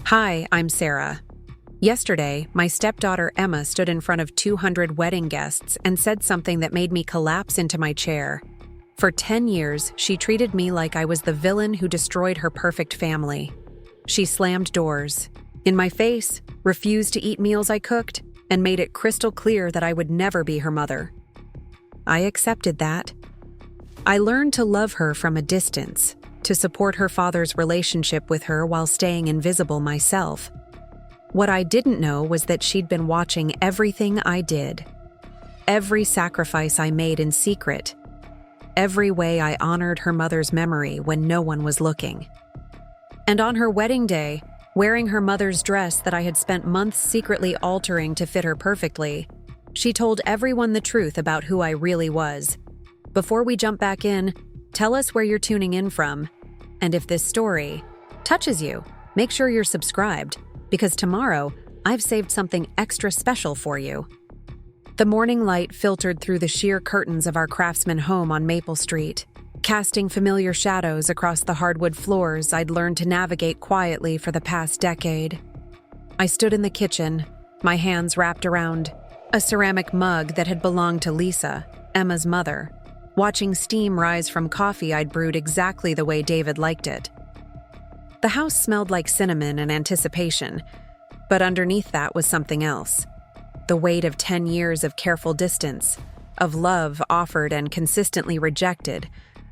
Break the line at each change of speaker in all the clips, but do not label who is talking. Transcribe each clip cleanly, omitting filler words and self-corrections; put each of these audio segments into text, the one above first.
Hi, I'm Sarah. Yesterday, my stepdaughter Emma stood in front of 200 wedding guests and said something that made me collapse into my chair. For 10 years, she treated me like I was the villain who destroyed her perfect family. She slammed doors in my face, refused to eat meals I cooked, and made it crystal clear that I would never be her mother. I accepted that. I learned to love her from a distance, to support her father's relationship with her while staying invisible myself. What I didn't know was that she'd been watching everything I did. Every sacrifice I made in secret. Every way I honored her mother's memory when no one was looking. And on her wedding day, wearing her mother's dress that I had spent months secretly altering to fit her perfectly, she told everyone the truth about who I really was. Before we jump back in, tell us where you're tuning in from. And if this story touches you, make sure you're subscribed, because tomorrow I've saved something extra special for you. The morning light filtered through the sheer curtains of our Craftsman home on Maple Street, casting familiar shadows across the hardwood floors I'd learned to navigate quietly for the past decade. I stood in the kitchen, my hands wrapped around a ceramic mug that had belonged to Lisa, Emma's mother, watching steam rise from coffee I'd brewed exactly the way David liked it. The house smelled like cinnamon and anticipation, but underneath that was something else. The weight of 10 years of careful distance, of love offered and consistently rejected,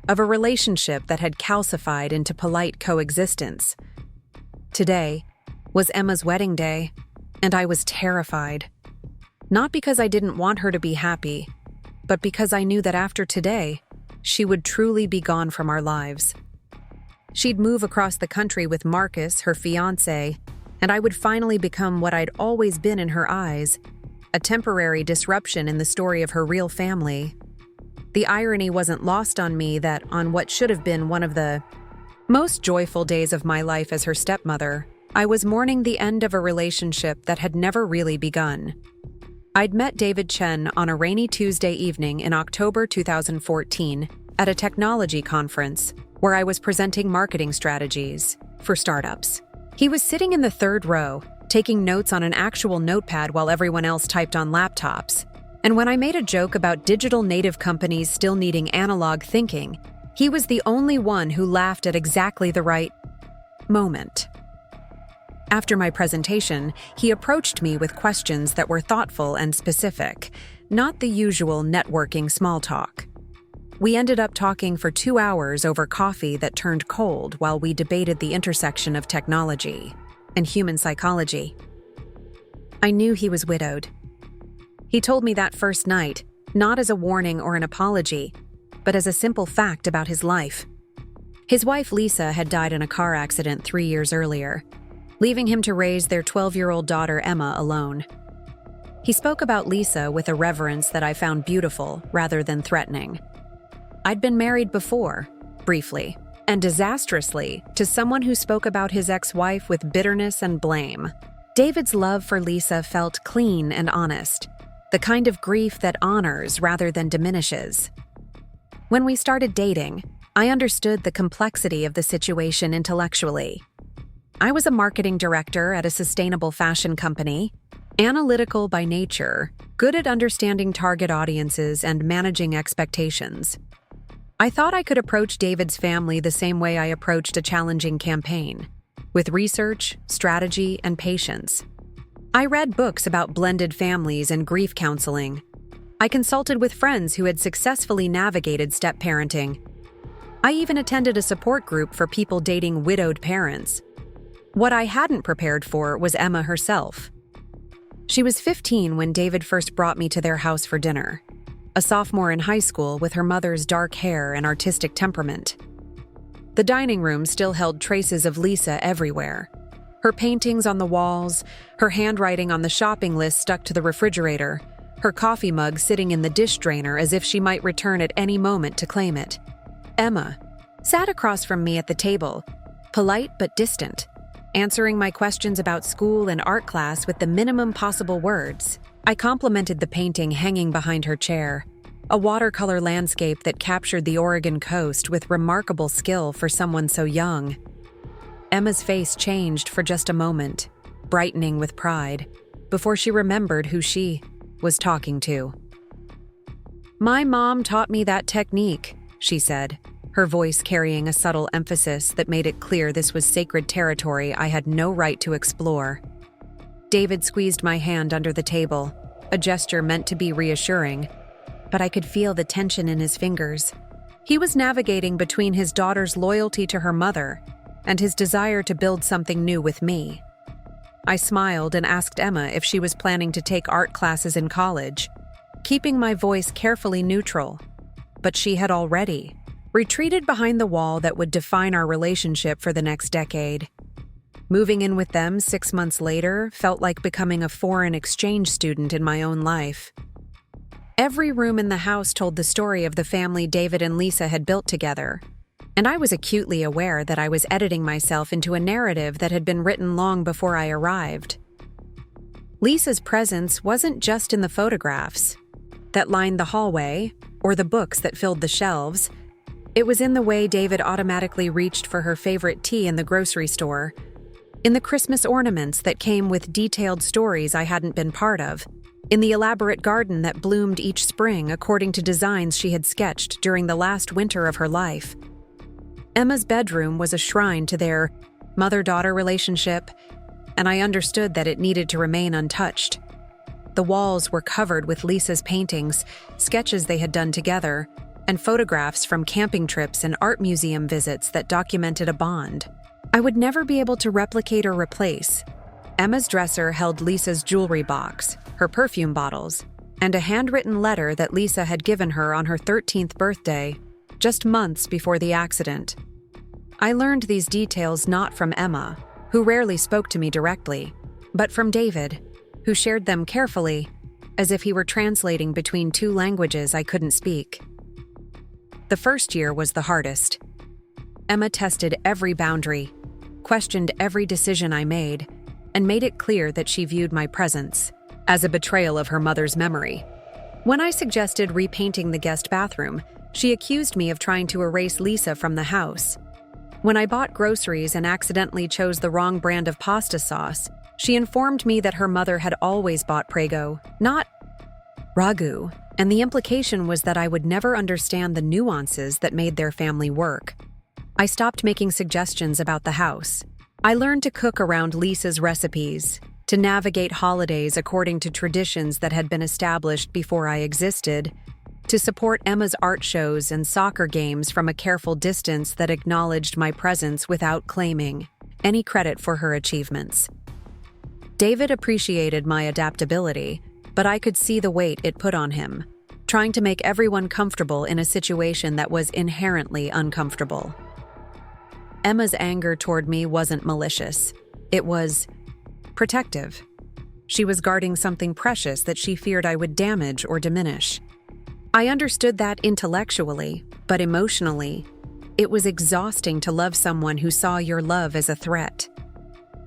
of a relationship that had calcified into polite coexistence. Today was Emma's wedding day, and I was terrified. Not because I didn't want her to be happy, but because I knew that after today, she would truly be gone from our lives. She'd move across the country with Marcus, her fiancé, and I would finally become what I'd always been in her eyes, a temporary disruption in the story of her real family. The irony wasn't lost on me that on what should have been one of the most joyful days of my life as her stepmother, I was mourning the end of a relationship that had never really begun. I'd met David Chen on a rainy Tuesday evening in October 2014 at a technology conference where I was presenting marketing strategies for startups. He was sitting in the third row, taking notes on an actual notepad while everyone else typed on laptops. And when I made a joke about digital native companies still needing analog thinking, he was the only one who laughed at exactly the right moment. After my presentation, he approached me with questions that were thoughtful and specific, not the usual networking small talk. We ended up talking for 2 hours over coffee that turned cold while we debated the intersection of technology and human psychology. I knew he was widowed. He told me that first night, not as a warning or an apology, but as a simple fact about his life. His wife Lisa had died in a car accident 3 years earlier, leaving him to raise their 12-year-old daughter Emma alone. He spoke about Lisa with a reverence that I found beautiful rather than threatening. I'd been married before, briefly, and disastrously, to someone who spoke about his ex-wife with bitterness and blame. David's love for Lisa felt clean and honest, the kind of grief that honors rather than diminishes. When we started dating, I understood the complexity of the situation intellectually. I was a marketing director at a sustainable fashion company, analytical by nature, good at understanding target audiences and managing expectations. I thought I could approach David's family the same way I approached a challenging campaign, with research, strategy, and patience. I read books about blended families and grief counseling. I consulted with friends who had successfully navigated step-parenting. I even attended a support group for people dating widowed parents. What I hadn't prepared for was Emma herself. She was 15 when David first brought me to their house for dinner, a sophomore in high school with her mother's dark hair and artistic temperament. The dining room still held traces of Lisa everywhere. Her paintings on the walls, her handwriting on the shopping list stuck to the refrigerator, her coffee mug sitting in the dish drainer as if she might return at any moment to claim it. Emma sat across from me at the table, polite but distant, answering my questions about school and art class with the minimum possible words. I complimented the painting hanging behind her chair, a watercolor landscape that captured the Oregon coast with remarkable skill for someone so young. Emma's face changed for just a moment, brightening with pride, before she remembered who she was talking to. "My mom taught me that technique," she said, her voice carrying a subtle emphasis that made it clear this was sacred territory I had no right to explore. David squeezed my hand under the table, a gesture meant to be reassuring, but I could feel the tension in his fingers. He was navigating between his daughter's loyalty to her mother and his desire to build something new with me. I smiled and asked Emma if she was planning to take art classes in college, keeping my voice carefully neutral. But she had already retreated behind the wall that would define our relationship for the next decade. Moving in with them 6 months later felt like becoming a foreign exchange student in my own life. Every room in the house told the story of the family David and Lisa had built together, and I was acutely aware that I was editing myself into a narrative that had been written long before I arrived. Lisa's presence wasn't just in the photographs that lined the hallway or the books that filled the shelves. It was in the way David automatically reached for her favorite tea in the grocery store, in the Christmas ornaments that came with detailed stories I hadn't been part of, in the elaborate garden that bloomed each spring according to designs she had sketched during the last winter of her life. Emma's bedroom was a shrine to their mother-daughter relationship, and I understood that it needed to remain untouched. The walls were covered with Lisa's paintings, sketches they had done together, and photographs from camping trips and art museum visits that documented a bond I would never be able to replicate or replace. Emma's dresser held Lisa's jewelry box, her perfume bottles, and a handwritten letter that Lisa had given her on her 13th birthday, just months before the accident. I learned these details not from Emma, who rarely spoke to me directly, but from David, who shared them carefully, as if he were translating between two languages I couldn't speak. The first year was the hardest. Emma tested every boundary, questioned every decision I made, and made it clear that she viewed my presence as a betrayal of her mother's memory. When I suggested repainting the guest bathroom, she accused me of trying to erase Lisa from the house. When I bought groceries and accidentally chose the wrong brand of pasta sauce, she informed me that her mother had always bought Prego, not Ragu, and the implication was that I would never understand the nuances that made their family work. I stopped making suggestions about the house. I learned to cook around Lisa's recipes, to navigate holidays according to traditions that had been established before I existed, to support Emma's art shows and soccer games from a careful distance that acknowledged my presence without claiming any credit for her achievements. David appreciated my adaptability, but I could see the weight it put on him, trying to make everyone comfortable in a situation that was inherently uncomfortable. Emma's anger toward me wasn't malicious. It was protective. She was guarding something precious that she feared I would damage or diminish. I understood that intellectually, but emotionally, it was exhausting to love someone who saw your love as a threat.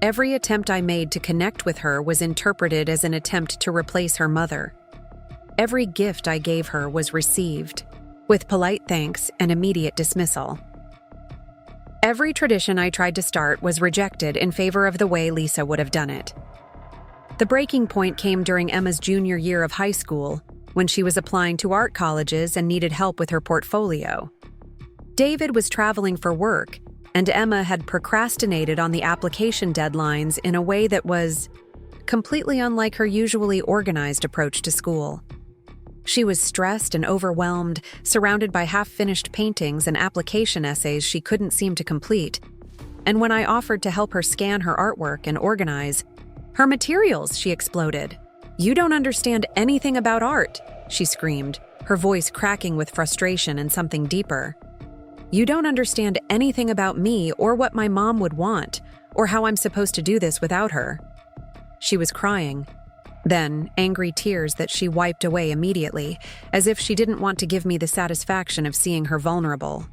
Every attempt I made to connect with her was interpreted as an attempt to replace her mother. Every gift I gave her was received, with polite thanks and immediate dismissal. Every tradition I tried to start was rejected in favor of the way Lisa would have done it. The breaking point came during Emma's junior year of high school, when she was applying to art colleges and needed help with her portfolio. David was traveling for work, and Emma had procrastinated on the application deadlines in a way that was completely unlike her usually organized approach to school. She was stressed and overwhelmed, surrounded by half-finished paintings and application essays she couldn't seem to complete. And when I offered to help her scan her artwork and organize her materials, she exploded. "You don't understand anything about art," she screamed, her voice cracking with frustration and something deeper. "You don't understand anything about me or what my mom would want, or how I'm supposed to do this without her." She was crying. Then, angry tears that she wiped away immediately, as if she didn't want to give me the satisfaction of seeing her vulnerable.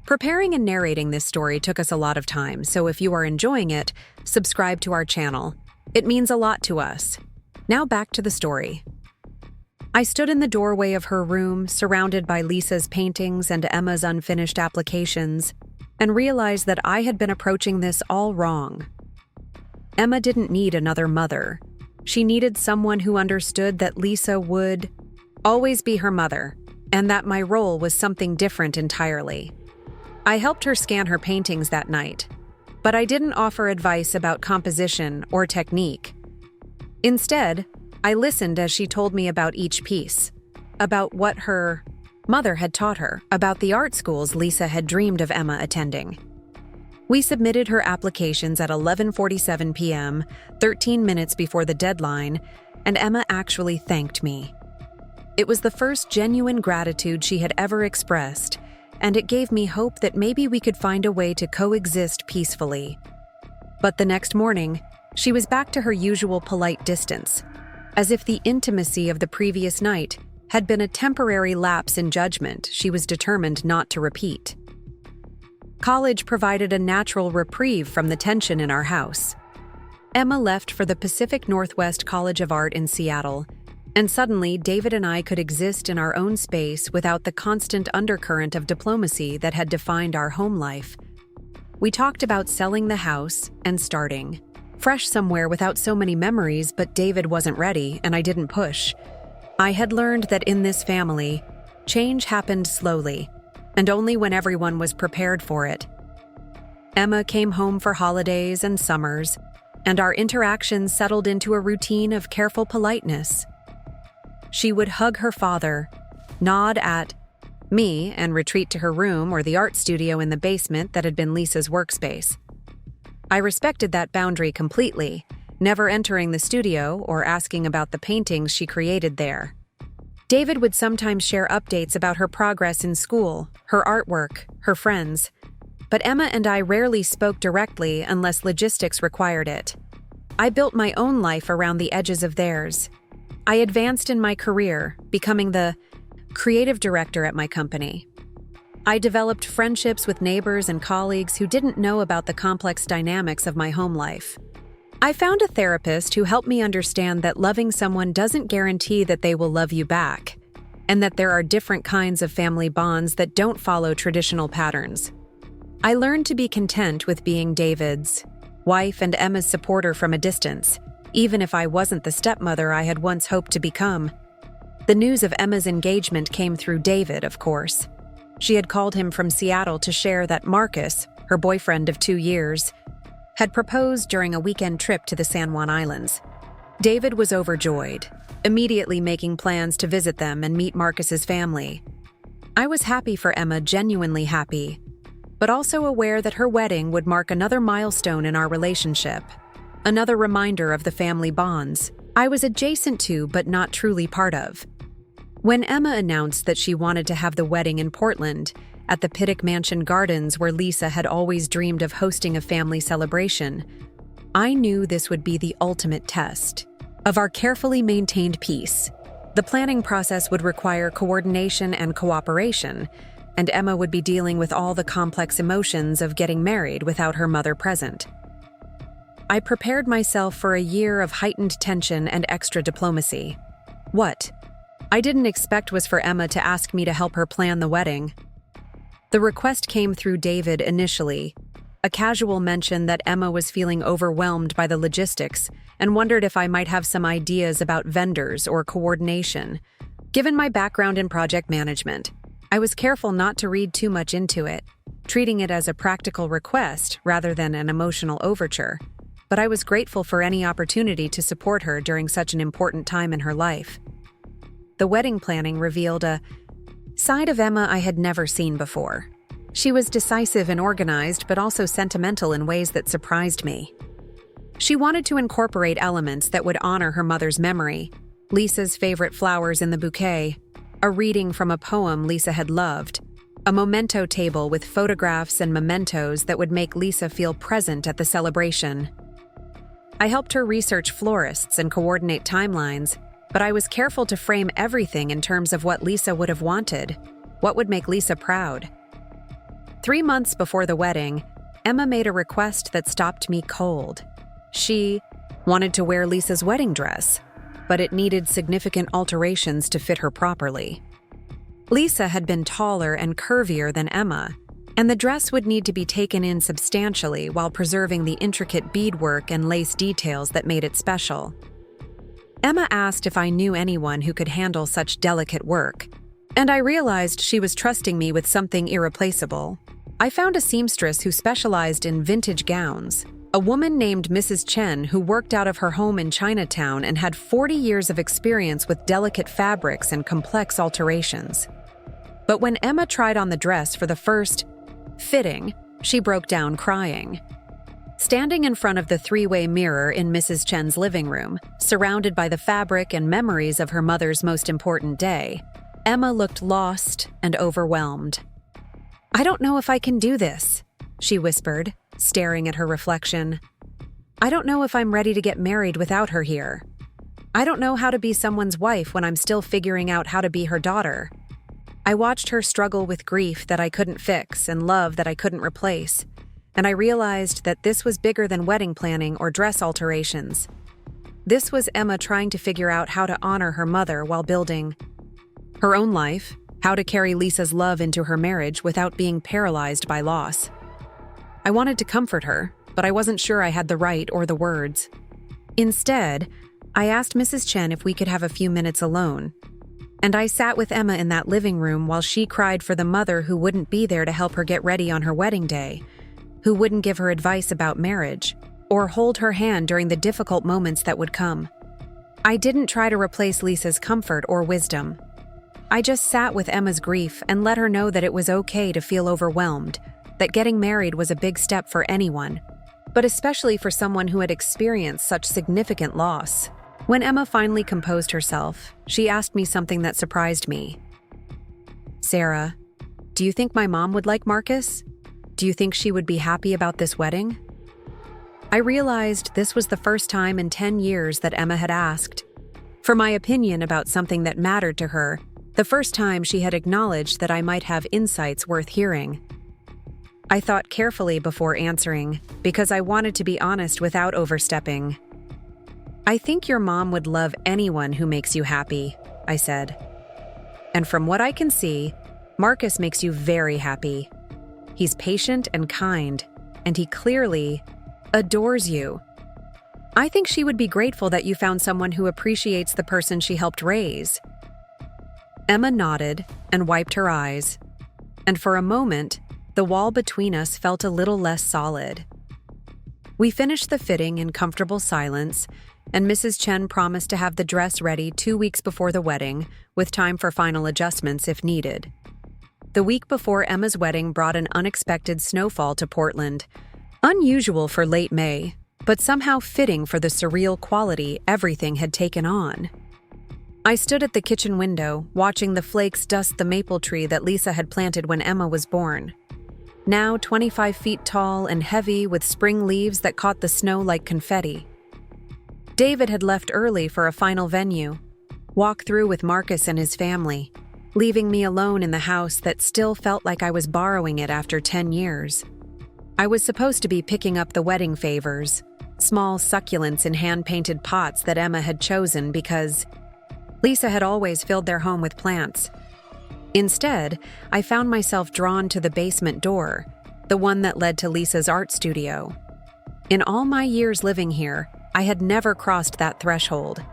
Preparing and narrating this story took us a lot of time, so if you are enjoying it, subscribe to our channel. It means a lot to us. Now back to the story. I stood in the doorway of her room, surrounded by Lisa's paintings and Emma's unfinished applications. and realized that I had been approaching this all wrong. Emma didn't need another mother. She needed someone who understood that Lisa would always be her mother, and that my role was something different entirely. I helped her scan her paintings that night, but I didn't offer advice about composition or technique. Instead, I listened as she told me about each piece, about what her mother had taught her, about the art schools Lisa had dreamed of Emma attending. We submitted her applications at 11:47 p.m., 13 minutes before the deadline, and Emma actually thanked me. It was the first genuine gratitude she had ever expressed, and it gave me hope that maybe we could find a way to coexist peacefully. But the next morning, she was back to her usual polite distance, as if the intimacy of the previous night had been a temporary lapse in judgment she was determined not to repeat. College provided a natural reprieve from the tension in our house. Emma left for the Pacific Northwest College of Art in Seattle, and suddenly David and I could exist in our own space without the constant undercurrent of diplomacy that had defined our home life. We talked about selling the house and starting fresh somewhere without so many memories, but David wasn't ready, and I didn't push. I had learned that in this family, change happened slowly, and only when everyone was prepared for it. Emma came home for holidays and summers, and our interactions settled into a routine of careful politeness. She would hug her father, nod at me, and retreat to her room or the art studio in the basement that had been Lisa's workspace. I respected that boundary completely, never entering the studio or asking about the paintings she created there. David would sometimes share updates about her progress in school, her artwork, her friends, but Emma and I rarely spoke directly unless logistics required it. I built my own life around the edges of theirs. I advanced in my career, becoming the creative director at my company. I developed friendships with neighbors and colleagues who didn't know about the complex dynamics of my home life. I found a therapist who helped me understand that loving someone doesn't guarantee that they will love you back, and that there are different kinds of family bonds that don't follow traditional patterns. I learned to be content with being David's wife and Emma's supporter from a distance, even if I wasn't the stepmother I had once hoped to become. The news of Emma's engagement came through David, of course. She had called him from Seattle to share that Marcus, her boyfriend of 2 years, had proposed during a weekend trip to the San Juan Islands. David was overjoyed, immediately making plans to visit them and meet Marcus's family. I was happy for Emma, genuinely happy, but also aware that her wedding would mark another milestone in our relationship, another reminder of the family bonds I was adjacent to but not truly part of. When Emma announced that she wanted to have the wedding in Portland, at the Pittock Mansion Gardens where Lisa had always dreamed of hosting a family celebration, I knew this would be the ultimate test of our carefully maintained peace. The planning process would require coordination and cooperation, and Emma would be dealing with all the complex emotions of getting married without her mother present. I prepared myself for a year of heightened tension and extra diplomacy. What I didn't expect was for Emma to ask me to help her plan the wedding. The request came through David initially, a casual mention that Emma was feeling overwhelmed by the logistics and wondered if I might have some ideas about vendors or coordination. Given my background in project management, I was careful not to read too much into it, treating it as a practical request rather than an emotional overture. But I was grateful for any opportunity to support her during such an important time in her life. The wedding planning revealed a side of Emma I had never seen before. She was decisive and organized, but also sentimental in ways that surprised me. She wanted to incorporate elements that would honor her mother's memory, Lisa's favorite flowers in the bouquet, a reading from a poem Lisa had loved, a memento table with photographs and mementos that would make Lisa feel present at the celebration. I helped her research florists and coordinate timelines, but I was careful to frame everything in terms of what Lisa would have wanted, what would make Lisa proud. 3 months before the wedding, Emma made a request that stopped me cold. She wanted to wear Lisa's wedding dress, but it needed significant alterations to fit her properly. Lisa had been taller and curvier than Emma, and the dress would need to be taken in substantially while preserving the intricate beadwork and lace details that made it special. Emma asked if I knew anyone who could handle such delicate work, and I realized she was trusting me with something irreplaceable. I found a seamstress who specialized in vintage gowns, a woman named Mrs. Chen who worked out of her home in Chinatown and had 40 years of experience with delicate fabrics and complex alterations. But when Emma tried on the dress for the first fitting, she broke down crying. Standing in front of the three-way mirror in Mrs. Chen's living room, surrounded by the fabric and memories of her mother's most important day, Emma looked lost and overwhelmed. "I don't know if I can do this," she whispered, staring at her reflection. "I don't know if I'm ready to get married without her here. I don't know how to be someone's wife when I'm still figuring out how to be her daughter." I watched her struggle with grief that I couldn't fix and love that I couldn't replace, and I realized that this was bigger than wedding planning or dress alterations. This was Emma trying to figure out how to honor her mother while building her own life, how to carry Lisa's love into her marriage without being paralyzed by loss. I wanted to comfort her, but I wasn't sure I had the right or the words. Instead, I asked Mrs. Chen if we could have a few minutes alone, and I sat with Emma in that living room while she cried for the mother who wouldn't be there to help her get ready on her wedding day, who wouldn't give her advice about marriage, or hold her hand during the difficult moments that would come. I didn't try to replace Lisa's comfort or wisdom. I just sat with Emma's grief and let her know that it was okay to feel overwhelmed, that getting married was a big step for anyone, but especially for someone who had experienced such significant loss. When Emma finally composed herself, she asked me something that surprised me. "Sarah, do you think my mom would like Marcus? Do you think she would be happy about this wedding?" I realized this was the first time in 10 years that Emma had asked for my opinion about something that mattered to her, the first time she had acknowledged that I might have insights worth hearing. I thought carefully before answering, because I wanted to be honest without overstepping. "I think your mom would love anyone who makes you happy," I said. "And from what I can see, Marcus makes you very happy. He's patient and kind, and he clearly adores you. I think she would be grateful that you found someone who appreciates the person she helped raise." Emma nodded and wiped her eyes, and for a moment, the wall between us felt a little less solid. We finished the fitting in comfortable silence, and Mrs. Chen promised to have the dress ready 2 weeks before the wedding, with time for final adjustments if needed. The week before Emma's wedding brought an unexpected snowfall to Portland, unusual for late May, but somehow fitting for the surreal quality everything had taken on. I stood at the kitchen window, watching the flakes dust the maple tree that Lisa had planted when Emma was born. Now 25 feet tall and heavy with spring leaves that caught the snow like confetti. David had left early for a final venue, walk through with Marcus and his family, leaving me alone in the house that still felt like I was borrowing it after 10 years. I was supposed to be picking up the wedding favors, small succulents in hand-painted pots that Emma had chosen because Lisa had always filled their home with plants. Instead, I found myself drawn to the basement door, the one that led to Lisa's art studio. In all my years living here, I had never crossed that threshold.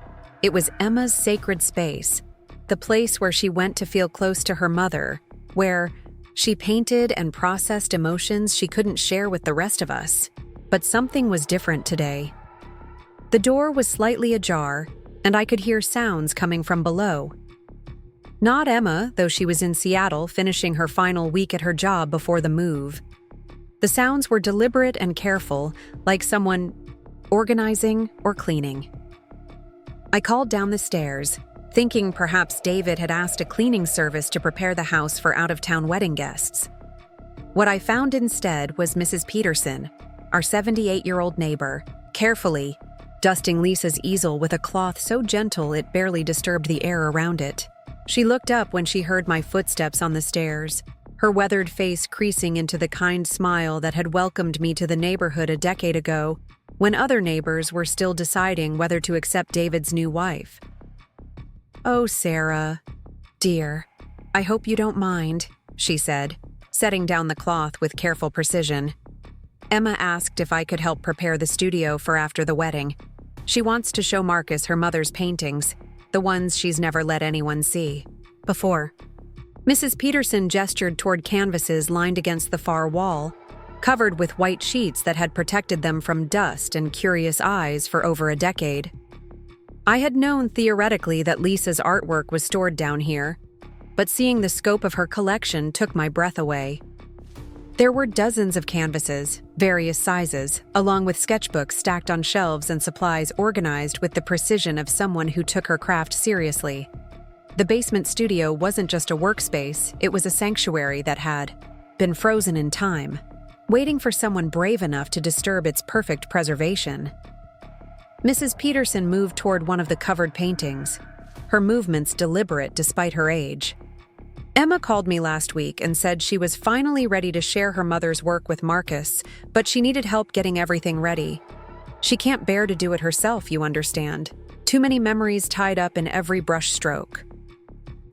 It was Emma's sacred space, the place where she went to feel close to her mother, where she painted and processed emotions she couldn't share with the rest of us. But something was different today. The door was slightly ajar, and I could hear sounds coming from below. Not Emma, though she was in Seattle finishing her final week at her job before the move. The sounds were deliberate and careful, like someone organizing or cleaning. I called down the stairs, thinking perhaps David had asked a cleaning service to prepare the house for out-of-town wedding guests. What I found instead was Mrs. Peterson, our 78-year-old neighbor, carefully dusting Lisa's easel with a cloth so gentle it barely disturbed the air around it. She looked up when she heard my footsteps on the stairs, her weathered face creasing into the kind smile that had welcomed me to the neighborhood a decade ago, when other neighbors were still deciding whether to accept David's new wife. "Oh, Sarah, dear, I hope you don't mind," she said, setting down the cloth with careful precision. Emma asked if I could help prepare the studio for after the wedding. She wants to show Marcus her mother's paintings, the ones she's never let anyone see before. Mrs. Peterson gestured toward canvases lined against the far wall, covered with white sheets that had protected them from dust and curious eyes for over a decade. I had known theoretically that Lisa's artwork was stored down here, but seeing the scope of her collection took my breath away. There were dozens of canvases, various sizes, along with sketchbooks stacked on shelves and supplies organized with the precision of someone who took her craft seriously. The basement studio wasn't just a workspace, it was a sanctuary that had been frozen in time, waiting for someone brave enough to disturb its perfect preservation. Mrs. Peterson moved toward one of the covered paintings, her movements deliberate despite her age. Emma called me last week and said she was finally ready to share her mother's work with Marcus, but she needed help getting everything ready. She can't bear to do it herself, you understand. Too many memories tied up in every brush stroke.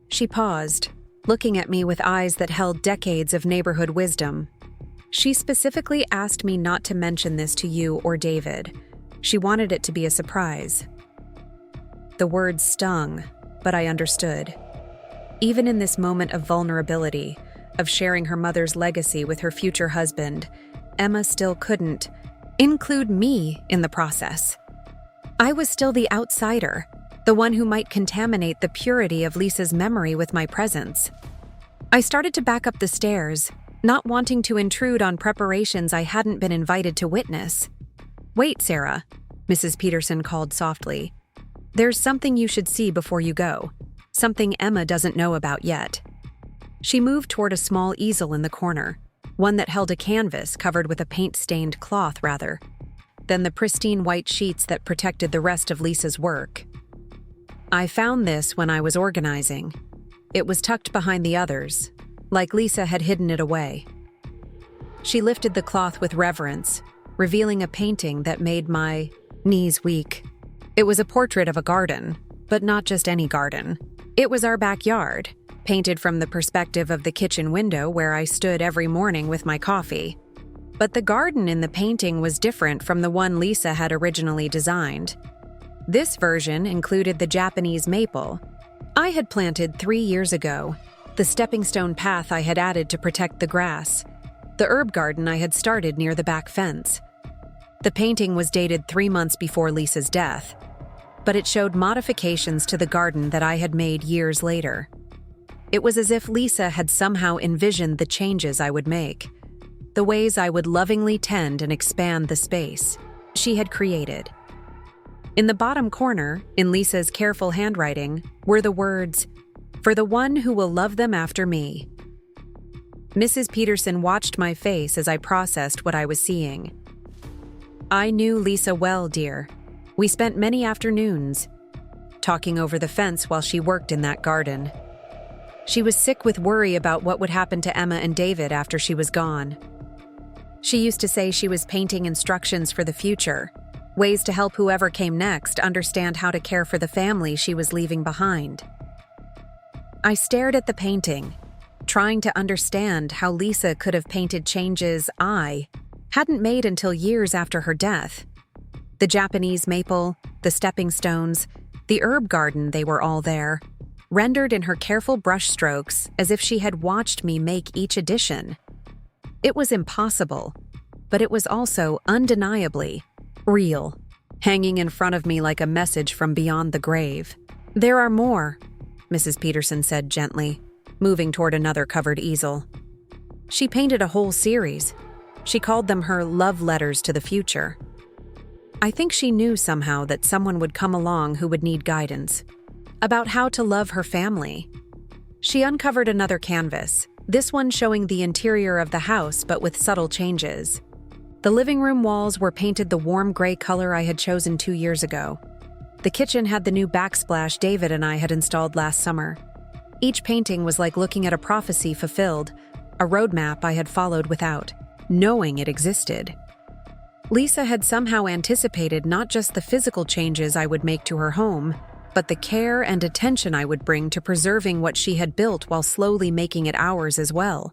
She paused, looking at me with eyes that held decades of neighborhood wisdom. She specifically asked me not to mention this to you or David. She wanted it to be a surprise. The words stung, but I understood. Even in this moment of vulnerability, of sharing her mother's legacy with her future husband, Emma still couldn't include me in the process. I was still the outsider, the one who might contaminate the purity of Lisa's memory with my presence. I started to back up the stairs, not wanting to intrude on preparations I hadn't been invited to witness. "Wait, Sarah," Mrs. Peterson called softly. "There's something you should see before you go. Something Emma doesn't know about yet." She moved toward a small easel in the corner, one that held a canvas covered with a paint-stained cloth, then the pristine white sheets that protected the rest of Lisa's work. "I found this when I was organizing. It was tucked behind the others, like Lisa had hidden it away." She lifted the cloth with reverence, revealing a painting that made my knees weak. It was a portrait of a garden, but not just any garden. It was our backyard, painted from the perspective of the kitchen window where I stood every morning with my coffee. But the garden in the painting was different from the one Lisa had originally designed. This version included the Japanese maple I had planted 3 years ago, the stepping stone path I had added to protect the grass, the herb garden I had started near the back fence. The painting was dated 3 months before Lisa's death, but it showed modifications to the garden that I had made years later. It was as if Lisa had somehow envisioned the changes I would make, the ways I would lovingly tend and expand the space she had created. In the bottom corner, in Lisa's careful handwriting, were the words, "For the one who will love them after me." Mrs. Peterson watched my face as I processed what I was seeing. "I knew Lisa well, dear. We spent many afternoons talking over the fence while she worked in that garden. She was sick with worry about what would happen to Emma and David after she was gone. She used to say she was painting instructions for the future, ways to help whoever came next understand how to care for the family she was leaving behind." I stared at the painting, trying to understand how Lisa could have painted changes I hadn't made until years after her death. The Japanese maple, the stepping stones, the herb garden, they were all there, rendered in her careful brush strokes as if she had watched me make each addition. It was impossible, but it was also undeniably real, hanging in front of me like a message from beyond the grave. "There are more," Mrs. Peterson said gently, moving toward another covered easel. She painted a whole series. She called them her love letters to the future. I think she knew somehow that someone would come along who would need guidance about how to love her family. She uncovered another canvas, this one showing the interior of the house but with subtle changes. The living room walls were painted the warm gray color I had chosen 2 years ago. The kitchen had the new backsplash David and I had installed last summer. Each painting was like looking at a prophecy fulfilled, a roadmap I had followed without knowing it existed. Lisa had somehow anticipated not just the physical changes I would make to her home, but the care and attention I would bring to preserving what she had built while slowly making it ours as well.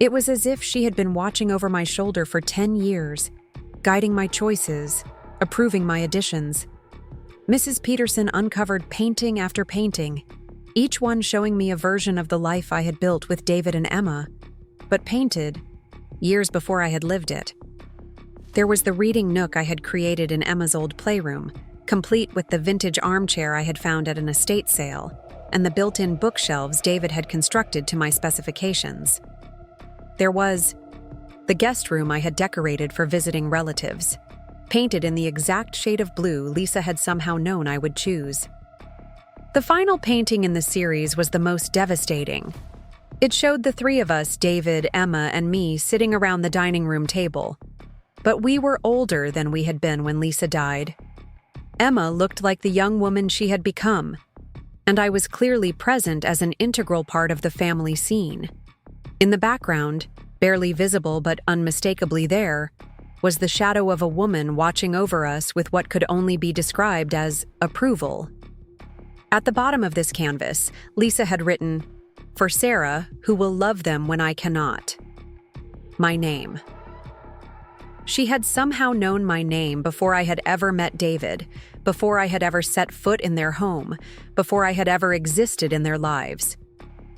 It was as if she had been watching over my shoulder for 10 years, guiding my choices, approving my additions. Mrs. Peterson uncovered painting after painting, each one showing me a version of the life I had built with David and Emma, but painted years before I had lived it. There was the reading nook I had created in Emma's old playroom, complete with the vintage armchair I had found at an estate sale, and the built-in bookshelves David had constructed to my specifications. There was the guest room I had decorated for visiting relatives, painted in the exact shade of blue Lisa had somehow known I would choose. The final painting in the series was the most devastating. It showed the three of us, David, Emma, and me, sitting around the dining room table. But we were older than we had been when Lisa died. Emma looked like the young woman she had become, and I was clearly present as an integral part of the family scene. In the background, barely visible but unmistakably there, was the shadow of a woman watching over us with what could only be described as approval. At the bottom of this canvas, Lisa had written, "For Sarah, who will love them when I cannot." My name. She had somehow known my name before I had ever met David, before I had ever set foot in their home, before I had ever existed in their lives.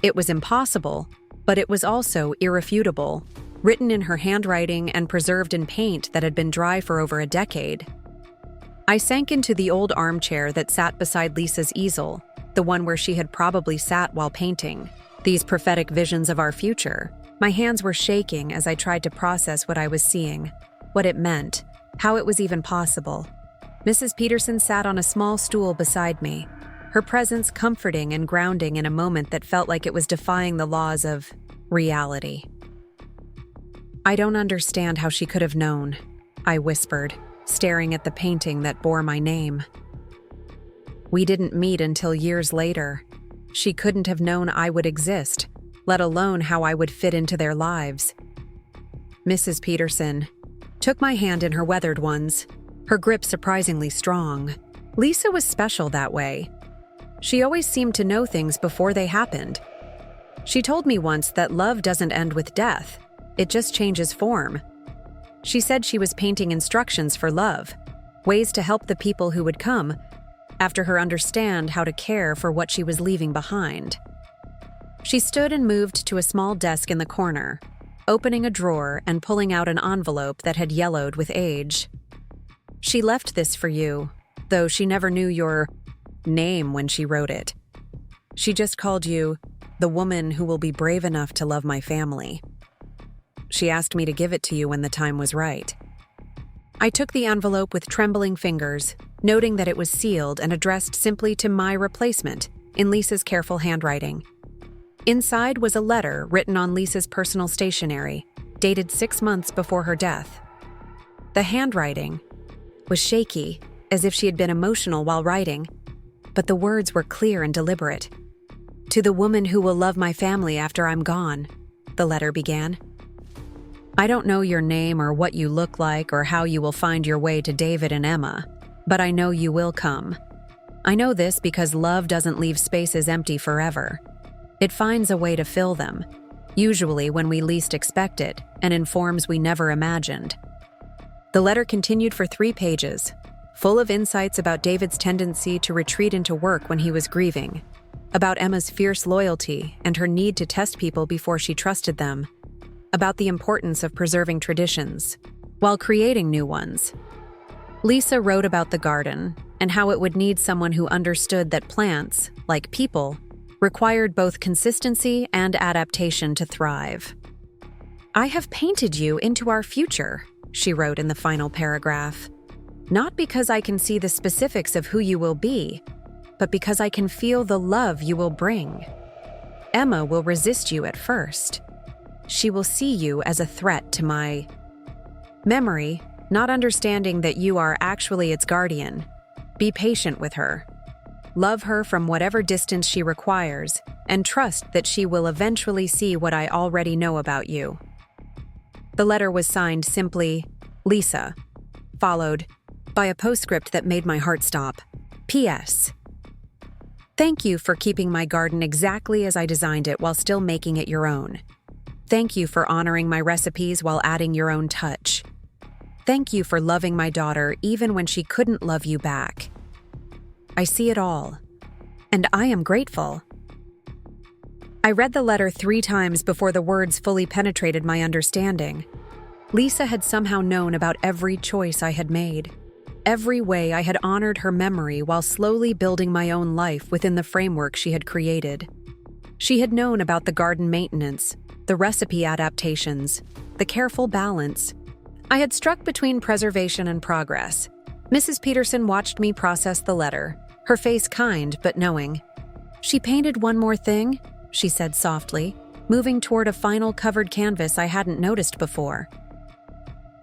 It was impossible, but it was also irrefutable, written in her handwriting and preserved in paint that had been dry for over a decade. I sank into the old armchair that sat beside Lisa's easel, the one where she had probably sat while painting. These prophetic visions of our future. My hands were shaking as I tried to process what I was seeing, what it meant, how it was even possible. Mrs. Peterson sat on a small stool beside me, her presence comforting and grounding in a moment that felt like it was defying the laws of reality. "I don't understand how she could have known," I whispered, staring at the painting that bore my name. "We didn't meet until years later. She couldn't have known I would exist, let alone how I would fit into their lives." Mrs. Peterson took my hand in her weathered ones, her grip surprisingly strong. Lisa was special that way. She always seemed to know things before they happened. She told me once that love doesn't end with death, it just changes form. She said she was painting instructions for love, ways to help the people who would come after her understand how to care for what she was leaving behind. She stood and moved to a small desk in the corner, opening a drawer and pulling out an envelope that had yellowed with age. "She left this for you, though she never knew your name when she wrote it. She just called you the woman who will be brave enough to love my family. She asked me to give it to you when the time was right." I took the envelope with trembling fingers, noting that it was sealed and addressed simply to my replacement in Lisa's careful handwriting. Inside was a letter written on Lisa's personal stationery, dated 6 months before her death. The handwriting was shaky, as if she had been emotional while writing, but the words were clear and deliberate. "To the woman who will love my family after I'm gone," the letter began. "I don't know your name or what you look like or how you will find your way to David and Emma, but I know you will come. I know this because love doesn't leave spaces empty forever. It finds a way to fill them, usually when we least expect it, and in forms we never imagined." The letter continued for 3 pages, full of insights about David's tendency to retreat into work when he was grieving, about Emma's fierce loyalty and her need to test people before she trusted them, about the importance of preserving traditions while creating new ones. Lisa wrote about the garden and how it would need someone who understood that plants, like people, required both consistency and adaptation to thrive. "I have painted you into our future," she wrote in the final paragraph. "Not because I can see the specifics of who you will be, but because I can feel the love you will bring. Emma will resist you at first. She will see you as a threat to my memory, not understanding that you are actually its guardian. Be patient with her. Love her from whatever distance she requires, and trust that she will eventually see what I already know about you." The letter was signed simply, "Lisa," followed by a postscript that made my heart stop. "P.S. Thank you for keeping my garden exactly as I designed it while still making it your own. Thank you for honoring my recipes while adding your own touch. Thank you for loving my daughter even when she couldn't love you back. I see it all, and I am grateful." I read the letter 3 times before the words fully penetrated my understanding. Lisa had somehow known about every choice I had made, every way I had honored her memory while slowly building my own life within the framework she had created. She had known about the garden maintenance, the recipe adaptations, the careful balance. I had struck between preservation and progress. Mrs. Peterson watched me process the letter, her face kind but knowing. "She painted one more thing," she said softly, moving toward a final covered canvas I hadn't noticed before.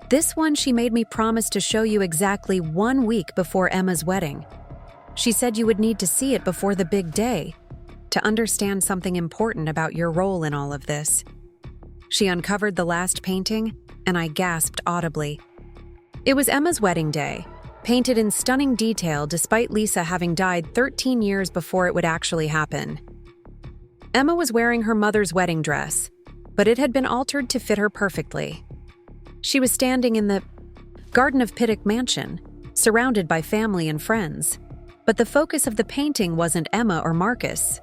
"This one she made me promise to show you exactly 1 week before Emma's wedding. She said you would need to see it before the big day, to understand something important about your role in all of this." She uncovered the last painting, and I gasped audibly. It was Emma's wedding day, painted in stunning detail despite Lisa having died 13 years before it would actually happen. Emma was wearing her mother's wedding dress, but it had been altered to fit her perfectly. She was standing in the garden of Pittock Mansion, surrounded by family and friends. But the focus of the painting wasn't Emma or Marcus.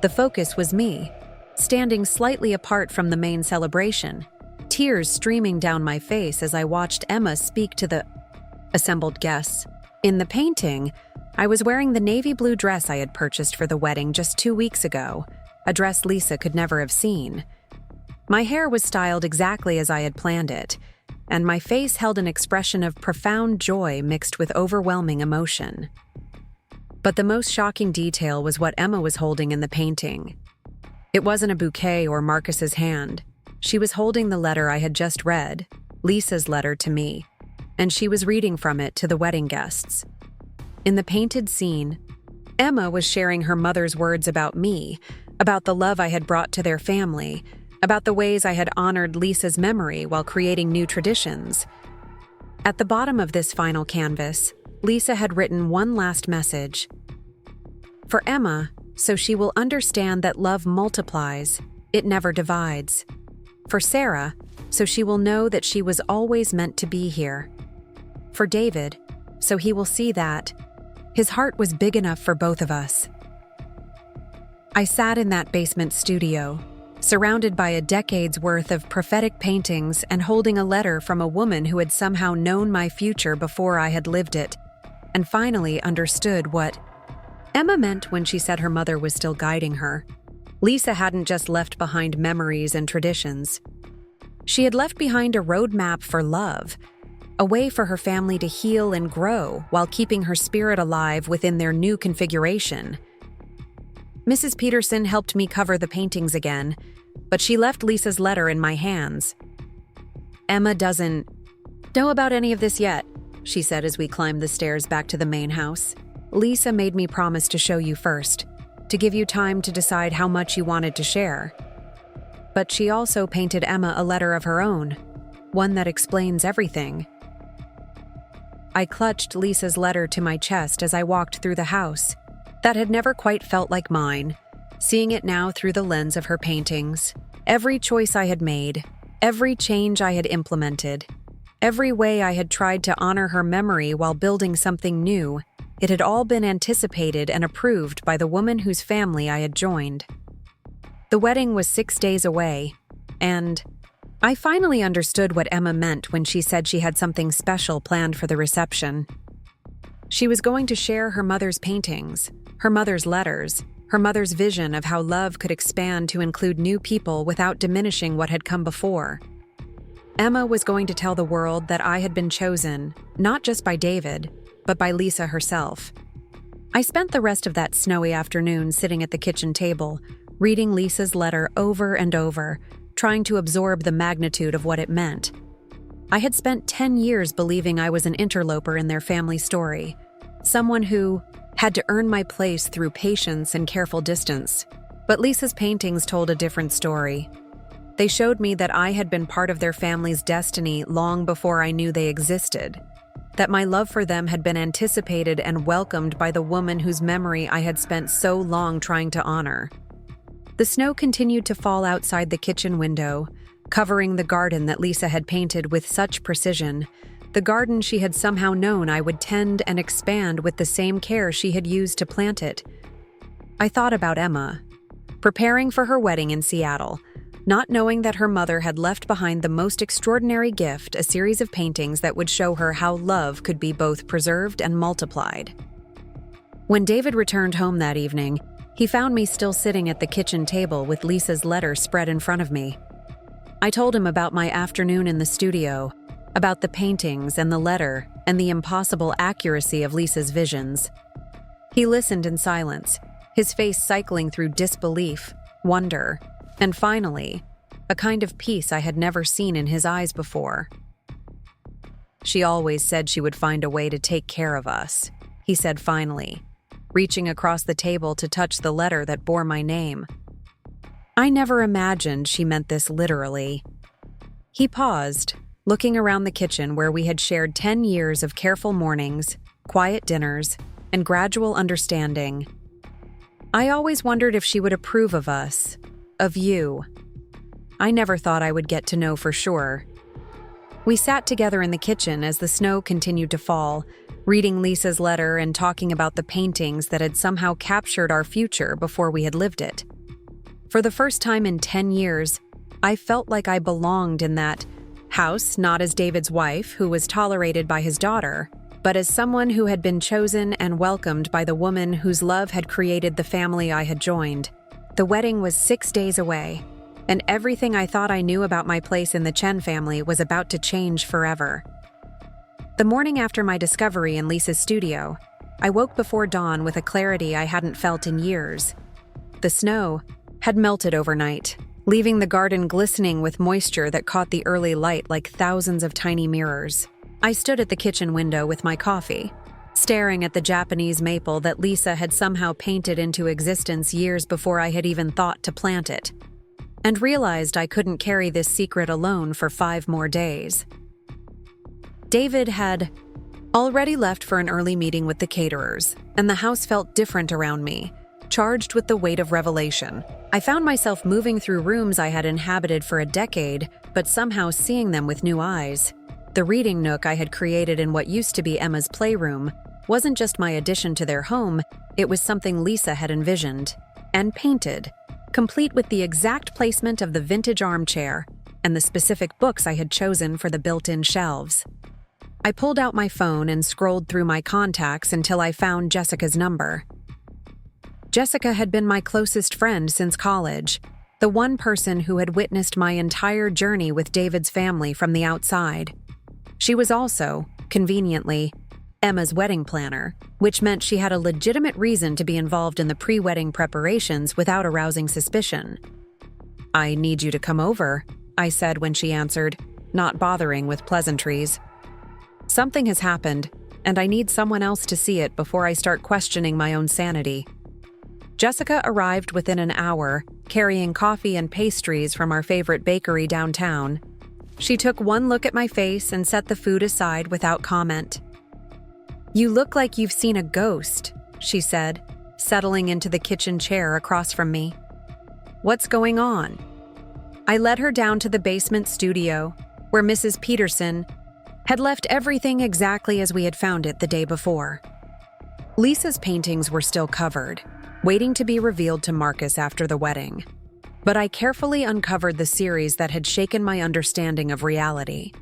The focus was me, standing slightly apart from the main celebration, tears streaming down my face as I watched Emma speak to the assembled guests. In the painting, I was wearing the navy blue dress I had purchased for the wedding just 2 weeks ago, a dress Lisa could never have seen. My hair was styled exactly as I had planned it, and my face held an expression of profound joy mixed with overwhelming emotion. But the most shocking detail was what Emma was holding in the painting. It wasn't a bouquet or Marcus's hand. She was holding the letter I had just read, Lisa's letter to me, and she was reading from it to the wedding guests. In the painted scene, Emma was sharing her mother's words about me, about the love I had brought to their family, about the ways I had honored Lisa's memory while creating new traditions. At the bottom of this final canvas, Lisa had written one last message. "For Emma, so she will understand that love multiplies, it never divides. For Sarah, so she will know that she was always meant to be here. For David, so he will see that his heart was big enough for both of us." I sat in that basement studio, surrounded by a decade's worth of prophetic paintings and holding a letter from a woman who had somehow known my future before I had lived it, and finally understood what Emma meant when she said her mother was still guiding her. Lisa hadn't just left behind memories and traditions. She had left behind a roadmap for love, a way for her family to heal and grow while keeping her spirit alive within their new configuration. Mrs. Peterson helped me cover the paintings again, but she left Lisa's letter in my hands. "Emma doesn't know about any of this yet," she said as we climbed the stairs back to the main house. "Lisa made me promise to show you first, to give you time to decide how much you wanted to share. But she also painted Emma a letter of her own, one that explains everything." I clutched Lisa's letter to my chest as I walked through the house. That had never quite felt like mine, seeing it now through the lens of her paintings. Every choice I had made, every change I had implemented, every way I had tried to honor her memory while building something new, it had all been anticipated and approved by the woman whose family I had joined. The wedding was 6 days away, and I finally understood what Emma meant when she said she had something special planned for the reception. She was going to share her mother's paintings, her mother's letters, her mother's vision of how love could expand to include new people without diminishing what had come before. Emma was going to tell the world that I had been chosen, not just by David, but by Lisa herself. I spent the rest of that snowy afternoon sitting at the kitchen table, reading Lisa's letter over and over, trying to absorb the magnitude of what it meant. I had spent 10 years believing I was an interloper in their family story, someone who had to earn my place through patience and careful distance. But Lisa's paintings told a different story. They showed me that I had been part of their family's destiny long before I knew they existed, that my love for them had been anticipated and welcomed by the woman whose memory I had spent so long trying to honor. The snow continued to fall outside the kitchen window, covering the garden that Lisa had painted with such precision, the garden she had somehow known I would tend and expand with the same care she had used to plant it. I thought about Emma, preparing for her wedding in Seattle, not knowing that her mother had left behind the most extraordinary gift, a series of paintings that would show her how love could be both preserved and multiplied. When David returned home that evening, he found me still sitting at the kitchen table with Lisa's letter spread in front of me. I told him about my afternoon in the studio, about the paintings and the letter and the impossible accuracy of Lisa's visions. He listened in silence, his face cycling through disbelief, wonder, and finally, a kind of peace I had never seen in his eyes before. "She always said she would find a way to take care of us," he said finally, reaching across the table to touch the letter that bore my name. I never imagined she meant this literally. He paused, looking around the kitchen where we had shared 10 years of careful mornings, quiet dinners, and gradual understanding. I always wondered if she would approve of us, of you. I never thought I would get to know for sure. We sat together in the kitchen as the snow continued to fall, reading Lisa's letter and talking about the paintings that had somehow captured our future before we had lived it. For the first time in 10 years, I felt like I belonged in that house, not as David's wife, who was tolerated by his daughter, but as someone who had been chosen and welcomed by the woman whose love had created the family I had joined. The wedding was 6 days away, and everything I thought I knew about my place in the Chen family was about to change forever. The morning after my discovery in Lisa's studio, I woke before dawn with a clarity I hadn't felt in years. The snow had melted overnight, leaving the garden glistening with moisture that caught the early light like thousands of tiny mirrors. I stood at the kitchen window with my coffee, staring at the Japanese maple that Lisa had somehow painted into existence years before I had even thought to plant it, and realized I couldn't carry this secret alone for 5 more days. David had already left for an early meeting with the caterers, and the house felt different around me, charged with the weight of revelation. I found myself moving through rooms I had inhabited for a decade, but somehow seeing them with new eyes. The reading nook I had created in what used to be Emma's playroom wasn't just my addition to their home, it was something Lisa had envisioned and painted, complete with the exact placement of the vintage armchair and the specific books I had chosen for the built-in shelves. I pulled out my phone and scrolled through my contacts until I found Jessica's number. Jessica had been my closest friend since college, the one person who had witnessed my entire journey with David's family from the outside. She was also, conveniently, Emma's wedding planner, which meant she had a legitimate reason to be involved in the pre-wedding preparations without arousing suspicion. "I need you to come over," I said when she answered, not bothering with pleasantries. "Something has happened, and I need someone else to see it before I start questioning my own sanity." Jessica arrived within an hour, carrying coffee and pastries from our favorite bakery downtown. She took one look at my face and set the food aside without comment. "You look like you've seen a ghost," she said, settling into the kitchen chair across from me. "What's going on?" I led her down to the basement studio, where Mrs. Peterson had left everything exactly as we had found it the day before. Lisa's paintings were still covered, waiting to be revealed to Marcus after the wedding. But I carefully uncovered the series that had shaken my understanding of reality.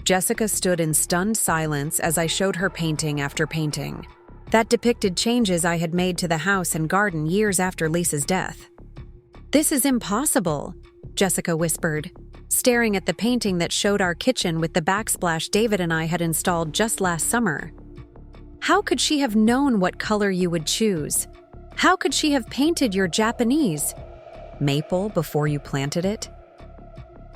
Jessica stood in stunned silence as I showed her painting after painting that depicted changes I had made to the house and garden years after Lisa's death. "This is impossible," Jessica whispered, staring at the painting that showed our kitchen with the backsplash David and I had installed just last summer. "How could she have known what color you would choose? How could she have painted your Japanese maple before you planted it?"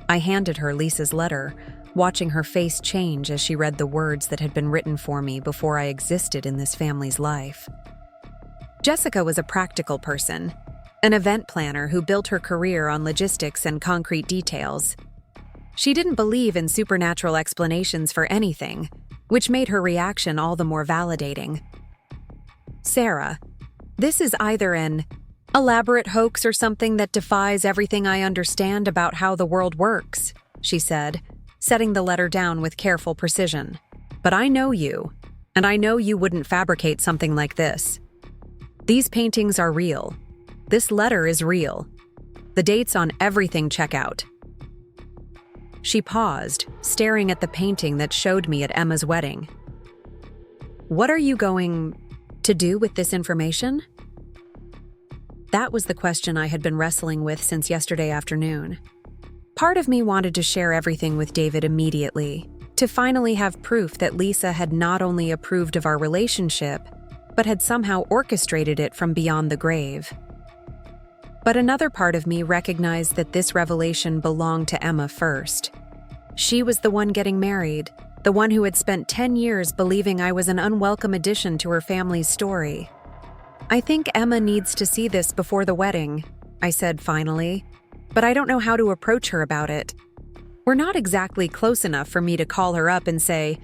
I handed her Lisa's letter, watching her face change as she read the words that had been written for me before I existed in this family's life. Jessica was a practical person, an event planner who built her career on logistics and concrete details. She didn't believe in supernatural explanations for anything, which made her reaction all the more validating. "Sarah, this is either an Elaborate hoax or something that defies everything I understand about how the world works, she said, setting the letter down with careful precision. But I know you, and I know you wouldn't fabricate something like this. These paintings are real. This letter is real. The dates on everything check out. She paused, staring at the painting that showed me at Emma's wedding. What are you going to do with this information? That was the question I had been wrestling with since yesterday afternoon. Part of me wanted to share everything with David immediately, to finally have proof that Lisa had not only approved of our relationship, but had somehow orchestrated it from beyond the grave. But another part of me recognized that this revelation belonged to Emma first. She was the one getting married, the one who had spent 10 years believing I was an unwelcome addition to her family's story. I think Emma needs to see this before the wedding, I said finally, but I don't know how to approach her about it. We're not exactly close enough for me to call her up and say,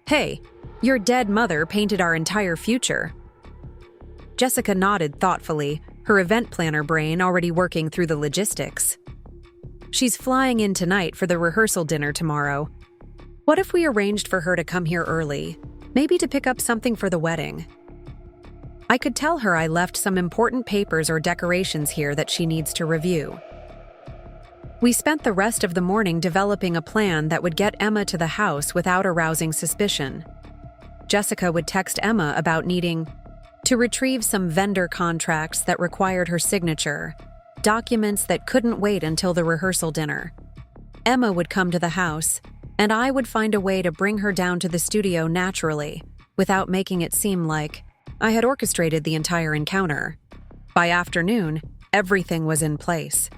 "Hey, your dead mother painted our entire future." Jessica nodded thoughtfully, her event planner brain already working through the logistics. She's flying in tonight for the rehearsal dinner tomorrow. What if we arranged for her to come here early, maybe to pick up something for the wedding? I could tell her I left some important papers or decorations here that she needs to review. We spent the rest of the morning developing a plan that would get Emma to the house without arousing suspicion. Jessica would text Emma about needing to retrieve some vendor contracts that required her signature, documents that couldn't wait until the rehearsal dinner. Emma would come to the house, and I would find a way to bring her down to the studio naturally, without making it seem like I had orchestrated the entire encounter. By afternoon, everything was in place.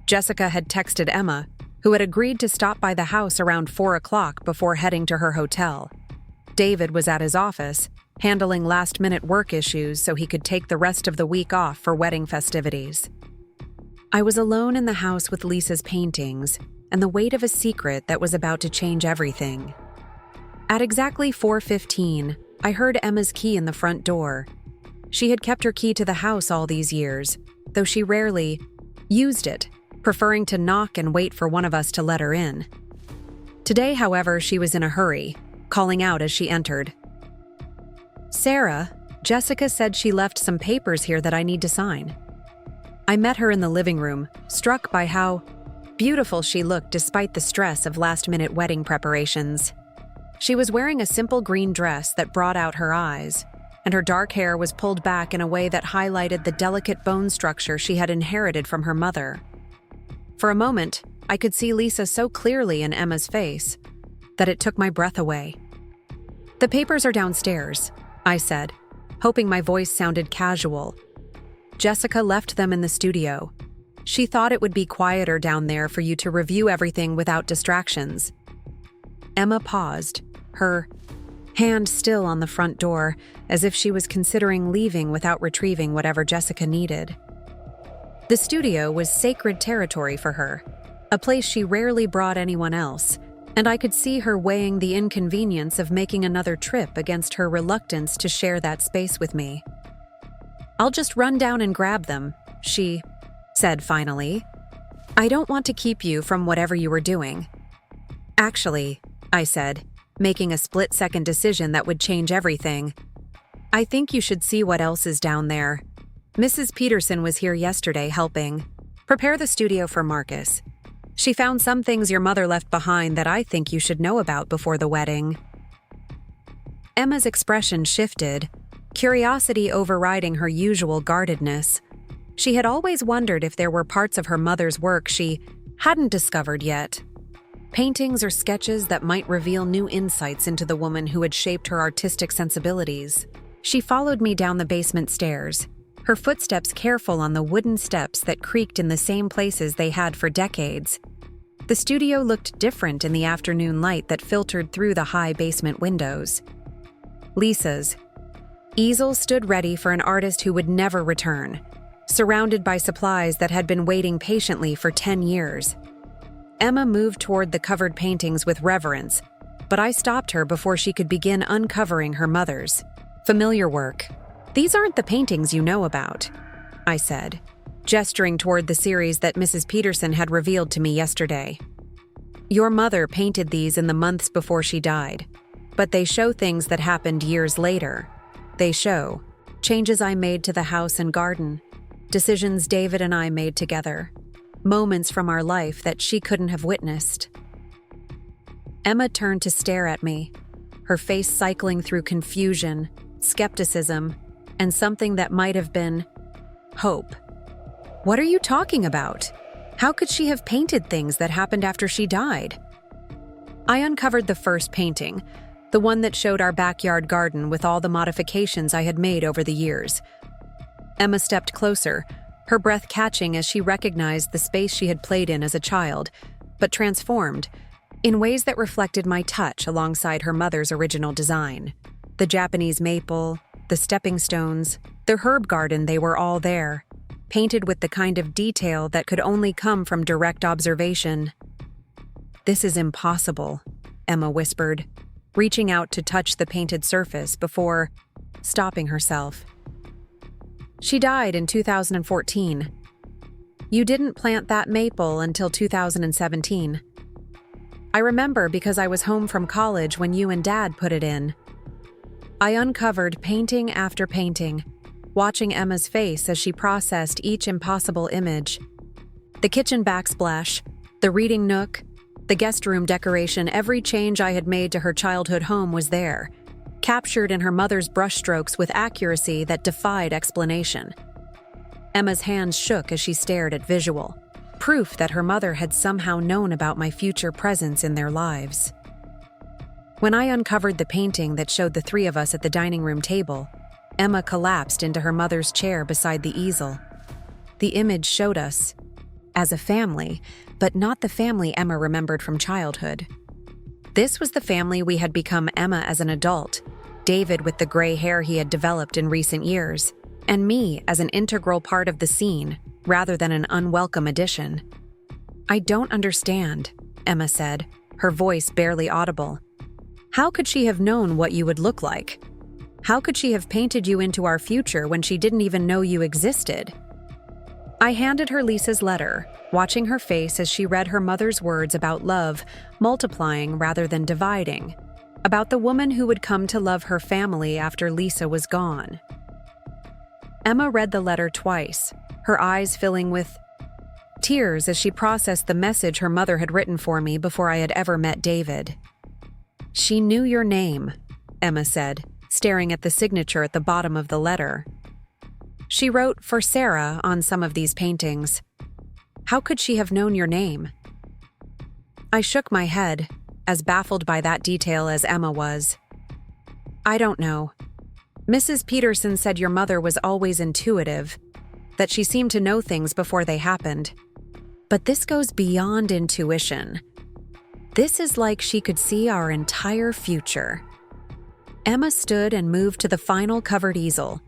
Jessica had texted Emma, who had agreed to stop by the house around 4 o'clock before heading to her hotel. David was at his office, handling last-minute work issues so he could take the rest of the week off for wedding festivities. I was alone in the house with Lisa's paintings and the weight of a secret that was about to change everything. At exactly 4:15, I heard Emma's key in the front door. She had kept her key to the house all these years, though she rarely used it, preferring to knock and wait for one of us to let her in. Today, however, she was in a hurry, calling out as she entered. "Sarah, Jessica said she left some papers here that I need to sign." I met her in the living room, struck by how beautiful she looked despite the stress of last-minute wedding preparations. She was wearing a simple green dress that brought out her eyes, and her dark hair was pulled back in a way that highlighted the delicate bone structure she had inherited from her mother. For a moment, I could see Lisa so clearly in Emma's face that it took my breath away. "The papers are downstairs," I said, hoping my voice sounded casual. "Jessica left them in the studio. She thought it would be quieter down there for you to review everything without distractions." Emma paused, her hand still on the front door, as if she was considering leaving without retrieving whatever Jessica needed. The studio was sacred territory for her, a place she rarely brought anyone else, and I could see her weighing the inconvenience of making another trip against her reluctance to share that space with me. "I'll just run down and grab them," she said finally. "I don't want to keep you from whatever you were doing." "Actually," I said, making a split-second decision that would change everything, "I think you should see what else is down there. Mrs. Peterson was here yesterday helping prepare the studio for Marcus. She found some things your mother left behind that I think you should know about before the wedding." Emma's expression shifted, curiosity overriding her usual guardedness. She had always wondered if there were parts of her mother's work she hadn't discovered yet. Paintings or sketches that might reveal new insights into the woman who had shaped her artistic sensibilities. She followed me down the basement stairs, her footsteps careful on the wooden steps that creaked in the same places they had for decades. The studio looked different in the afternoon light that filtered through the high basement windows. Lisa's easel stood ready for an artist who would never return, surrounded by supplies that had been waiting patiently for 10 years. Emma moved toward the covered paintings with reverence, but I stopped her before she could begin uncovering her mother's familiar work. "These aren't the paintings you know about." I said, gesturing toward the series that Mrs. Peterson had revealed to me yesterday. Your mother painted these in the months before she died, but they show things that happened years later. They show changes I made to the house and garden, decisions David and I made together, moments from our life that she couldn't have witnessed. Emma turned to stare at me, her face cycling through confusion, skepticism, and something that might have been hope. What are you talking about? How could she have painted things that happened after she died? I uncovered the first painting, the one that showed our backyard garden with all the modifications I had made over the years. Emma stepped closer, her breath catching as she recognized the space she had played in as a child, but transformed, in ways that reflected my touch alongside her mother's original design. The Japanese maple, the stepping stones, the herb garden, they were all there, painted with the kind of detail that could only come from direct observation. "This is impossible," Emma whispered, reaching out to touch the painted surface before stopping herself. "She died in 2014. You didn't plant that maple until 2017. I remember because I was home from college when you and Dad put it in." I uncovered painting after painting, watching Emma's face as she processed each impossible image. The kitchen backsplash, the reading nook, the guest room decoration, every change I had made to her childhood home was there, captured in her mother's brushstrokes with accuracy that defied explanation. Emma's hands shook as she stared at visual, proof that her mother had somehow known about my future presence in their lives. When I uncovered the painting that showed the three of us at the dining room table, Emma collapsed into her mother's chair beside the easel. The image showed us as a family, but not the family Emma remembered from childhood. This was the family we had become Emma as an adult, David with the gray hair he had developed in recent years, and me as an integral part of the scene rather than an unwelcome addition. "I don't understand," Emma said, her voice barely audible. "How could she have known what you would look like? How could she have painted you into our future when she didn't even know you existed?" I handed her Lisa's letter, watching her face as she read her mother's words about love multiplying rather than dividing, about the woman who would come to love her family after Lisa was gone. Emma read the letter twice, her eyes filling with tears as she processed the message her mother had written for me before I had ever met David. "She knew your name," Emma said, staring at the signature at the bottom of the letter. "She wrote for Sarah on some of these paintings. How could she have known your name?" I shook my head, as baffled by that detail as Emma was. "I don't know. Mrs. Peterson said your mother was always intuitive, that she seemed to know things before they happened. But this goes beyond intuition. This is like she could see our entire future." Emma stood and moved to the final covered easel,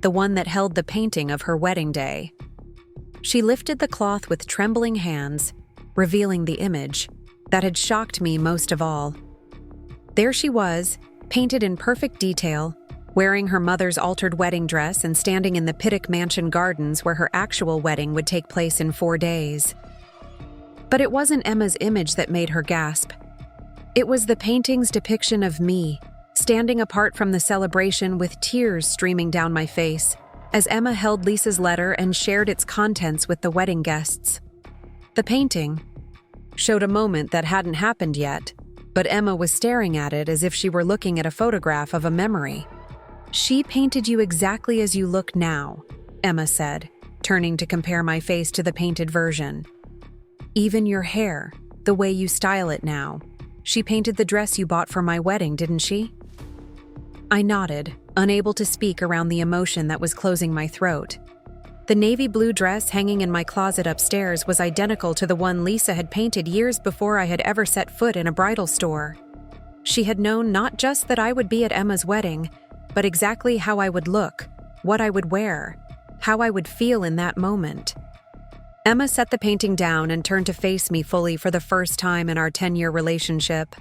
the one that held the painting of her wedding day. She lifted the cloth with trembling hands, revealing the image that had shocked me most of all. There she was, painted in perfect detail, wearing her mother's altered wedding dress and standing in the Pittock Mansion gardens where her actual wedding would take place in 4 days. But it wasn't Emma's image that made her gasp. It was the painting's depiction of me, standing apart from the celebration with tears streaming down my face, as Emma held Lisa's letter and shared its contents with the wedding guests. The painting showed a moment that hadn't happened yet, but Emma was staring at it as if she were looking at a photograph of a memory. "She painted you exactly as you look now," Emma said, turning to compare my face to the painted version. "Even your hair, the way you style it now. She painted the dress you bought for my wedding, didn't she?" I nodded, unable to speak around the emotion that was closing my throat. The navy blue dress hanging in my closet upstairs was identical to the one Lisa had painted years before I had ever set foot in a bridal store. She had known not just that I would be at Emma's wedding, but exactly how I would look, what I would wear, how I would feel in that moment. Emma set the painting down and turned to face me fully for the first time in our 10-year relationship.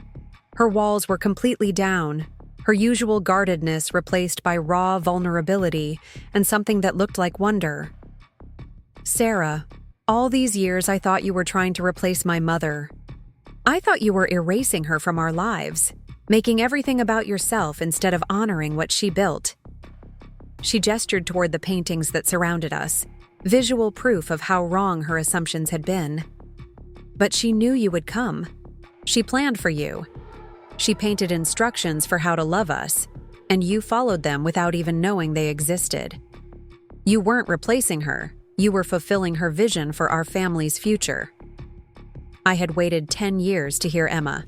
Her walls were completely down, her usual guardedness replaced by raw vulnerability and something that looked like wonder. Sarah, all these years I thought you were trying to replace my mother. I thought you were erasing her from our lives, making everything about yourself instead of honoring what she built. She gestured toward the paintings that surrounded us, visual proof of how wrong her assumptions had been. But she knew you would come. She planned for you. She painted instructions for how to love us, and you followed them without even knowing they existed. You weren't replacing her, you were fulfilling her vision for our family's future. I had waited 10 years to hear Emma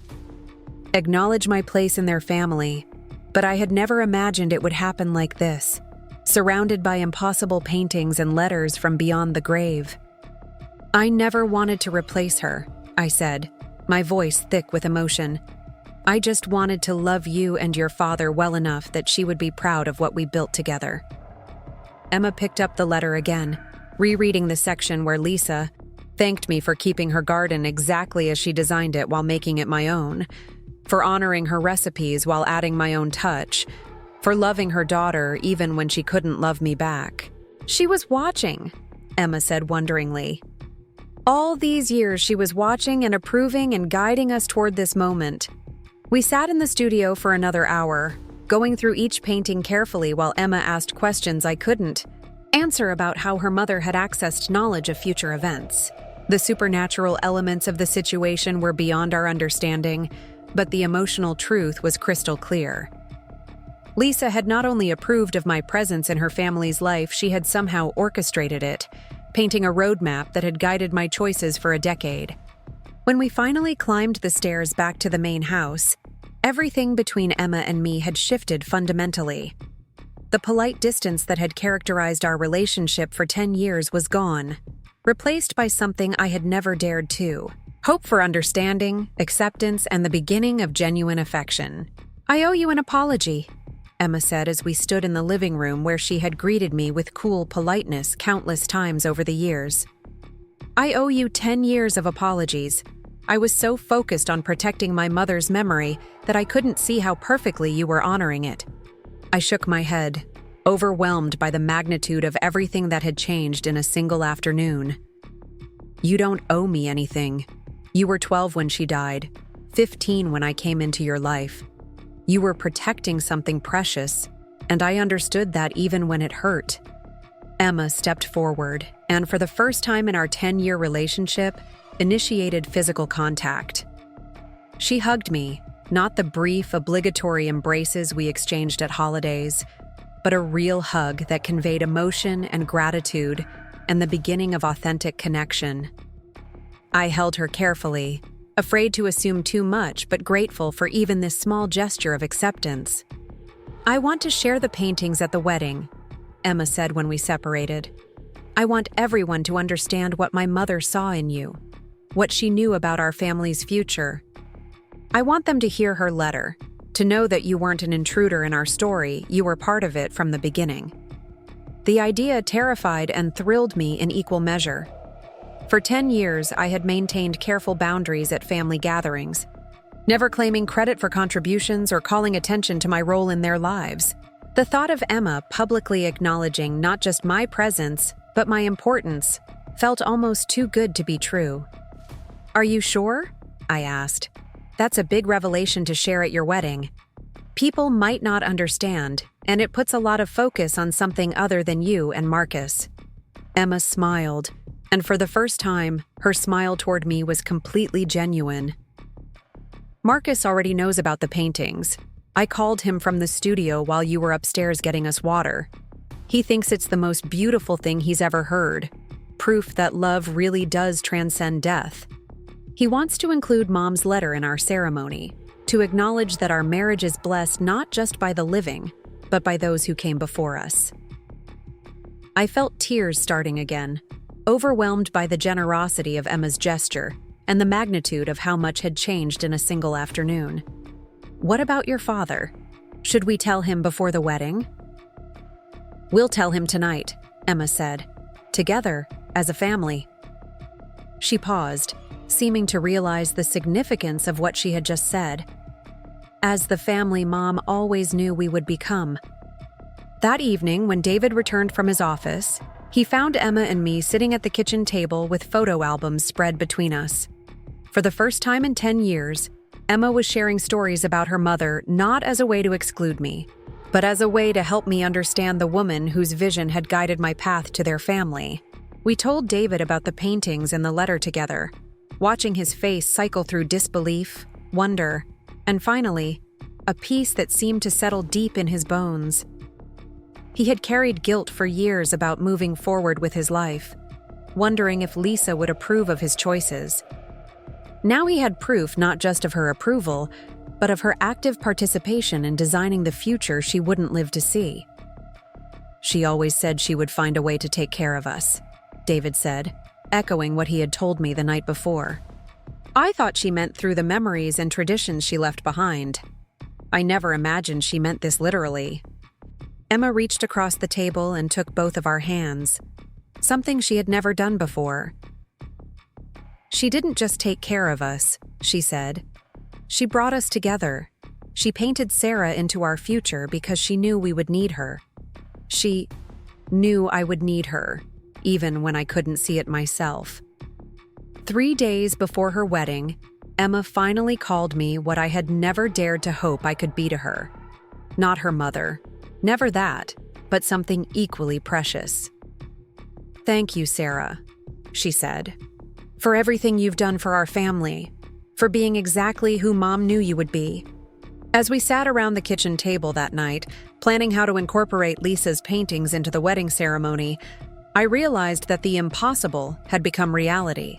acknowledge my place in their family, but I had never imagined it would happen like this, surrounded by impossible paintings and letters from beyond the grave. I never wanted to replace her, I said, my voice thick with emotion. I just wanted to love you and your father well enough that she would be proud of what we built together. Emma picked up the letter again, rereading the section where Lisa thanked me for keeping her garden exactly as she designed it while making it my own, for honoring her recipes while adding my own touch, for loving her daughter even when she couldn't love me back. She was watching, Emma said wonderingly. All these years she was watching and approving and guiding us toward this moment. We sat in the studio for another hour, going through each painting carefully while Emma asked questions I couldn't answer about how her mother had accessed knowledge of future events. The supernatural elements of the situation were beyond our understanding, but the emotional truth was crystal clear. Lisa had not only approved of my presence in her family's life, she had somehow orchestrated it, painting a roadmap that had guided my choices for a decade. When we finally climbed the stairs back to the main house, everything between Emma and me had shifted fundamentally. The polite distance that had characterized our relationship for 10 years was gone, replaced by something I had never dared to: hope for understanding, acceptance, and the beginning of genuine affection. I owe you an apology, Emma said as we stood in the living room where she had greeted me with cool politeness countless times over the years. I owe you 10 years of apologies. I was so focused on protecting my mother's memory that I couldn't see how perfectly you were honoring it. I shook my head, overwhelmed by the magnitude of everything that had changed in a single afternoon. You don't owe me anything. You were 12 when she died, 15 when I came into your life. You were protecting something precious, and I understood that even when it hurt. Emma stepped forward, and for the first time in our 10-year relationship, initiated physical contact. She hugged me, not the brief, obligatory embraces we exchanged at holidays, but a real hug that conveyed emotion and gratitude and the beginning of authentic connection. I held her carefully, afraid to assume too much but grateful for even this small gesture of acceptance. I want to share the paintings at the wedding, Emma said when we separated. I want everyone to understand what my mother saw in you, what she knew about our family's future. I want them to hear her letter, to know that you weren't an intruder in our story, you were part of it from the beginning. The idea terrified and thrilled me in equal measure. For 10 years, I had maintained careful boundaries at family gatherings, never claiming credit for contributions or calling attention to my role in their lives. The thought of Emma publicly acknowledging not just my presence, but my importance, felt almost too good to be true. Are you sure? I asked. That's a big revelation to share at your wedding. People might not understand, and it puts a lot of focus on something other than you and Marcus. Emma smiled, and for the first time, her smile toward me was completely genuine. Marcus already knows about the paintings. I called him from the studio while you were upstairs getting us water. He thinks it's the most beautiful thing he's ever heard, proof that love really does transcend death. He wants to include Mom's letter in our ceremony, to acknowledge that our marriage is blessed not just by the living, but by those who came before us. I felt tears starting again, overwhelmed by the generosity of Emma's gesture and the magnitude of how much had changed in a single afternoon. What about your father? Should we tell him before the wedding? We'll tell him tonight, Emma said, together, as a family. She paused, seeming to realize the significance of what she had just said. As the family Mom always knew we would become. That evening, when David returned from his office, He found Emma and me sitting at the kitchen table with photo albums spread between us. For the first time in 10 years, Emma was sharing stories about her mother not as a way to exclude me, but as a way to help me understand the woman whose vision had guided my path to their family. We told David about the paintings and the letter together, watching his face cycle through disbelief, wonder, and finally, a peace that seemed to settle deep in his bones. He had carried guilt for years about moving forward with his life, wondering if Lisa would approve of his choices. Now he had proof not just of her approval, but of her active participation in designing the future she wouldn't live to see. "She always said she would find a way to take care of us," David said, echoing what he had told me the night before. I thought she meant through the memories and traditions she left behind. I never imagined she meant this literally. Emma reached across the table and took both of our hands, something she had never done before. "She didn't just take care of us," she said. "She brought us together. She painted Sarah into our future because she knew we would need her. She knew I would need her, even when I couldn't see it myself." 3 days before her wedding, Emma finally called me what I had never dared to hope I could be to her. Not her mother. Never that, but something equally precious. "Thank you, Sarah," she said, "for everything you've done for our family, for being exactly who Mom knew you would be." As we sat around the kitchen table that night, planning how to incorporate Lisa's paintings into the wedding ceremony, I realized that the impossible had become reality.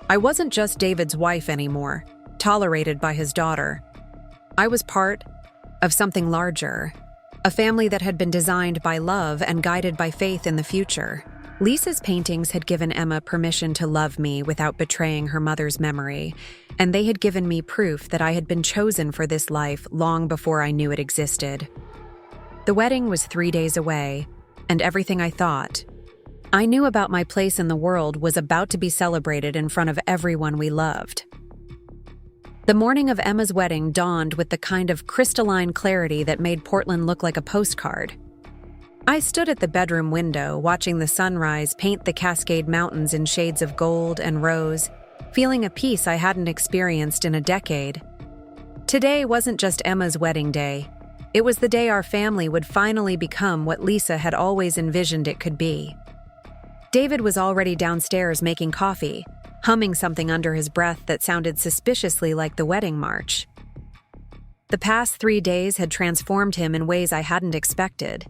I wasn't just David's wife anymore, tolerated by his daughter. I was part of something larger, a family that had been designed by love and guided by faith in the future. Lisa's paintings had given Emma permission to love me without betraying her mother's memory, and they had given me proof that I had been chosen for this life long before I knew it existed. The wedding was 3 days away, and everything I thought I knew about my place in the world was about to be celebrated in front of everyone we loved. The morning of Emma's wedding dawned with the kind of crystalline clarity that made Portland look like a postcard. I stood at the bedroom window, watching the sunrise paint the Cascade Mountains in shades of gold and rose, feeling a peace I hadn't experienced in a decade. Today wasn't just Emma's wedding day. It was the day our family would finally become what Lisa had always envisioned it could be. David was already downstairs making coffee, humming something under his breath that sounded suspiciously like the wedding march. The past 3 days had transformed him in ways I hadn't expected.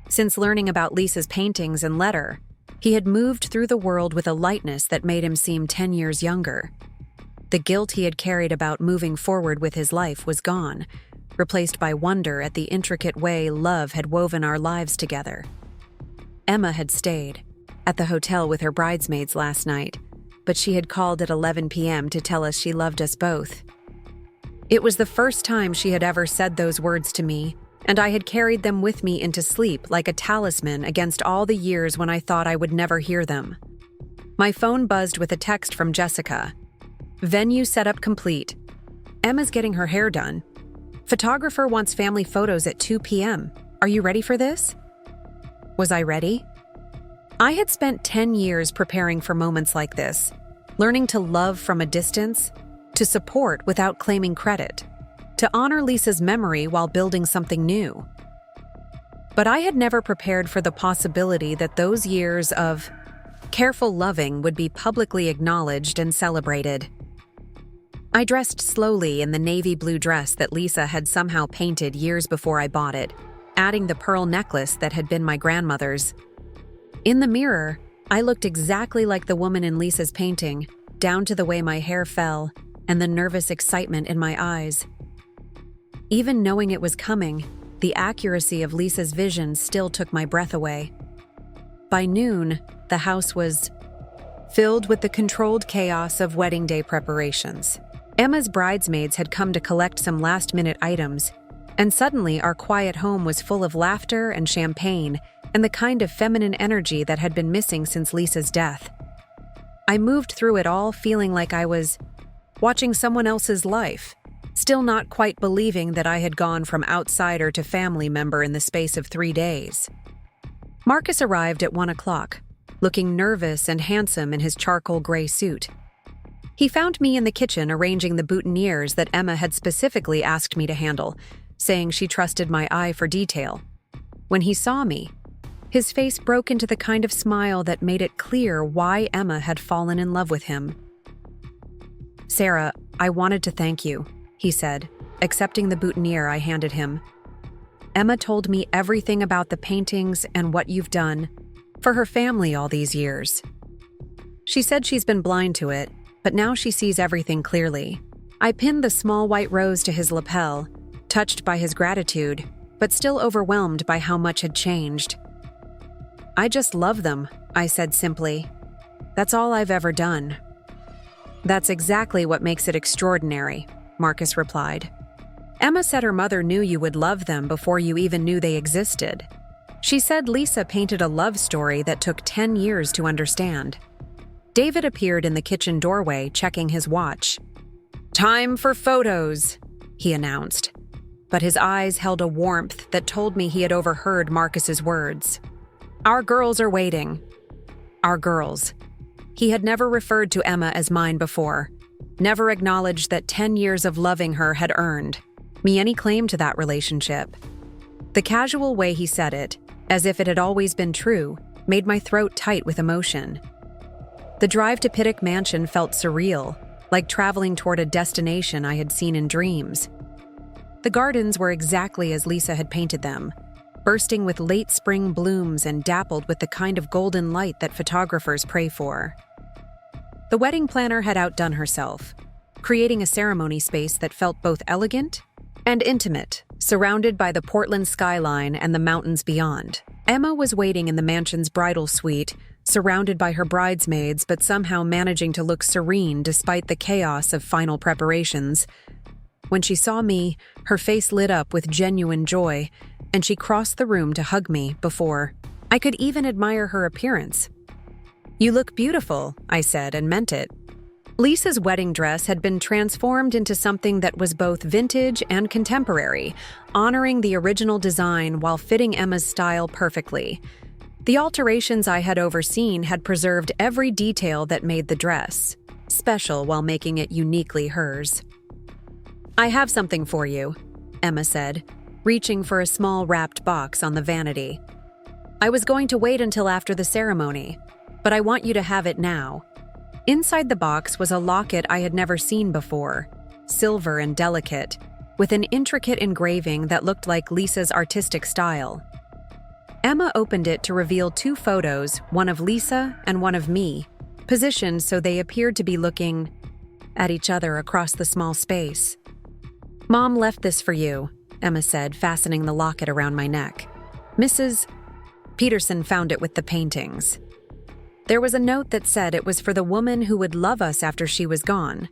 Since learning about Lisa's paintings and letter, he had moved through the world with a lightness that made him seem 10 years younger. The guilt he had carried about moving forward with his life was gone, replaced by wonder at the intricate way love had woven our lives together. Emma had stayed at the hotel with her bridesmaids last night, but she had called at 11 p.m. to tell us she loved us both. It was the first time she had ever said those words to me, and I had carried them with me into sleep like a talisman against all the years when I thought I would never hear them. My phone buzzed with a text from Jessica. "Venue setup complete. Emma's getting her hair done. Photographer wants family photos at 2 p.m. Are you ready for this?" Was I ready? I had spent 10 years preparing for moments like this, learning to love from a distance, to support without claiming credit, to honor Lisa's memory while building something new. But I had never prepared for the possibility that those years of careful loving would be publicly acknowledged and celebrated. I dressed slowly in the navy blue dress that Lisa had somehow painted years before I bought it, adding the pearl necklace that had been my grandmother's. In the mirror, I looked exactly like the woman in Lisa's painting, down to the way my hair fell and the nervous excitement in my eyes. Even knowing it was coming, the accuracy of Lisa's vision still took my breath away. By noon, the house was filled with the controlled chaos of wedding day preparations. Emma's bridesmaids had come to collect some last-minute items, and suddenly our quiet home was full of laughter and champagne and the kind of feminine energy that had been missing since Lisa's death. I moved through it all feeling like I was watching someone else's life, still not quite believing that I had gone from outsider to family member in the space of 3 days. Marcus arrived at 1 o'clock, looking nervous and handsome in his charcoal gray suit. He found me in the kitchen arranging the boutonnieres that Emma had specifically asked me to handle, saying she trusted my eye for detail. When he saw me, his face broke into the kind of smile that made it clear why Emma had fallen in love with him. "Sarah, I wanted to thank you," he said, accepting the boutonniere I handed him. "Emma told me everything about the paintings and what you've done for her family all these years. She said she's been blind to it, but now she sees everything clearly." I pinned the small white rose to his lapel, touched by his gratitude, but still overwhelmed by how much had changed. "I just love them," I said simply. "That's all I've ever done." "That's exactly what makes it extraordinary," Marcus replied. "Emma said her mother knew you would love them before you even knew they existed. She said Lisa painted a love story that took 10 years to understand." David appeared in the kitchen doorway, checking his watch. "Time for photos," he announced, but his eyes held a warmth that told me he had overheard Marcus's words. "Our girls are waiting." Our girls. He had never referred to Emma as mine before, never acknowledged that 10 years of loving her had earned me any claim to that relationship. The casual way he said it, as if it had always been true, made my throat tight with emotion. The drive to Pittock Mansion felt surreal, like traveling toward a destination I had seen in dreams. The gardens were exactly as Lisa had painted them, bursting with late spring blooms and dappled with the kind of golden light that photographers pray for. The wedding planner had outdone herself, creating a ceremony space that felt both elegant and intimate, surrounded by the Portland skyline and the mountains beyond. Emma was waiting in the mansion's bridal suite, surrounded by her bridesmaids but somehow managing to look serene despite the chaos of final preparations. When she saw me, her face lit up with genuine joy, and she crossed the room to hug me before I could even admire her appearance. "You look beautiful," I said, and meant it. Lisa's wedding dress had been transformed into something that was both vintage and contemporary, honoring the original design while fitting Emma's style perfectly. The alterations I had overseen had preserved every detail that made the dress special while making it uniquely hers. "I have something for you," Emma said, reaching for a small wrapped box on the vanity. "I was going to wait until after the ceremony, but I want you to have it now." Inside the box was a locket I had never seen before, silver and delicate, with an intricate engraving that looked like Lisa's artistic style. Emma opened it to reveal 2 photos, one of Lisa and one of me, positioned so they appeared to be looking at each other across the small space. "Mom left this for you," Emma said, fastening the locket around my neck. "Mrs. Peterson found it with the paintings." There was a note that said it was for the woman who would love us after she was gone,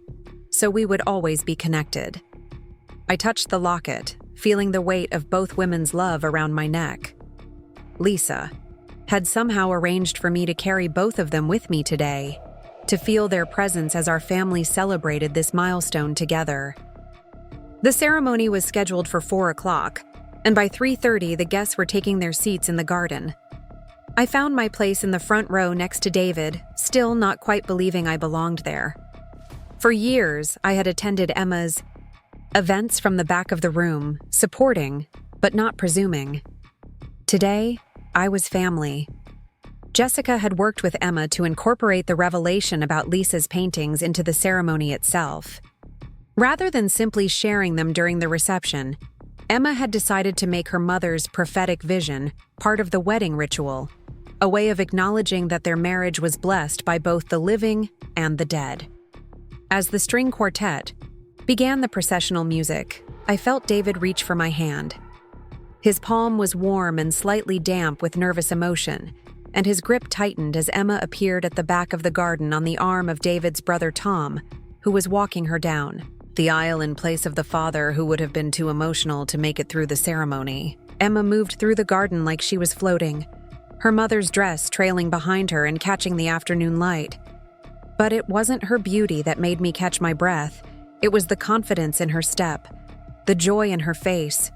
so we would always be connected. I touched the locket, feeling the weight of both women's love around my neck. Lisa had somehow arranged for me to carry both of them with me today, to feel their presence as our family celebrated this milestone together. The ceremony was scheduled for 4 o'clock, and by 3:30 the guests were taking their seats in the garden. I found my place in the front row next to David, still not quite believing I belonged there. For years, I had attended Emma's events from the back of the room, supporting, but not presuming. Today, I was family. Jessica had worked with Emma to incorporate the revelation about Lisa's paintings into the ceremony itself. Rather than simply sharing them during the reception, Emma had decided to make her mother's prophetic vision part of the wedding ritual, a way of acknowledging that their marriage was blessed by both the living and the dead. As the string quartet began the processional music, I felt David reach for my hand. His palm was warm and slightly damp with nervous emotion, and his grip tightened as Emma appeared at the back of the garden on the arm of David's brother Tom, who was walking her down the aisle in place of the father who would have been too emotional to make it through the ceremony. Emma moved through the garden like she was floating, her mother's dress trailing behind her and catching the afternoon light. But it wasn't her beauty that made me catch my breath. It was the confidence in her step, the joy in her face,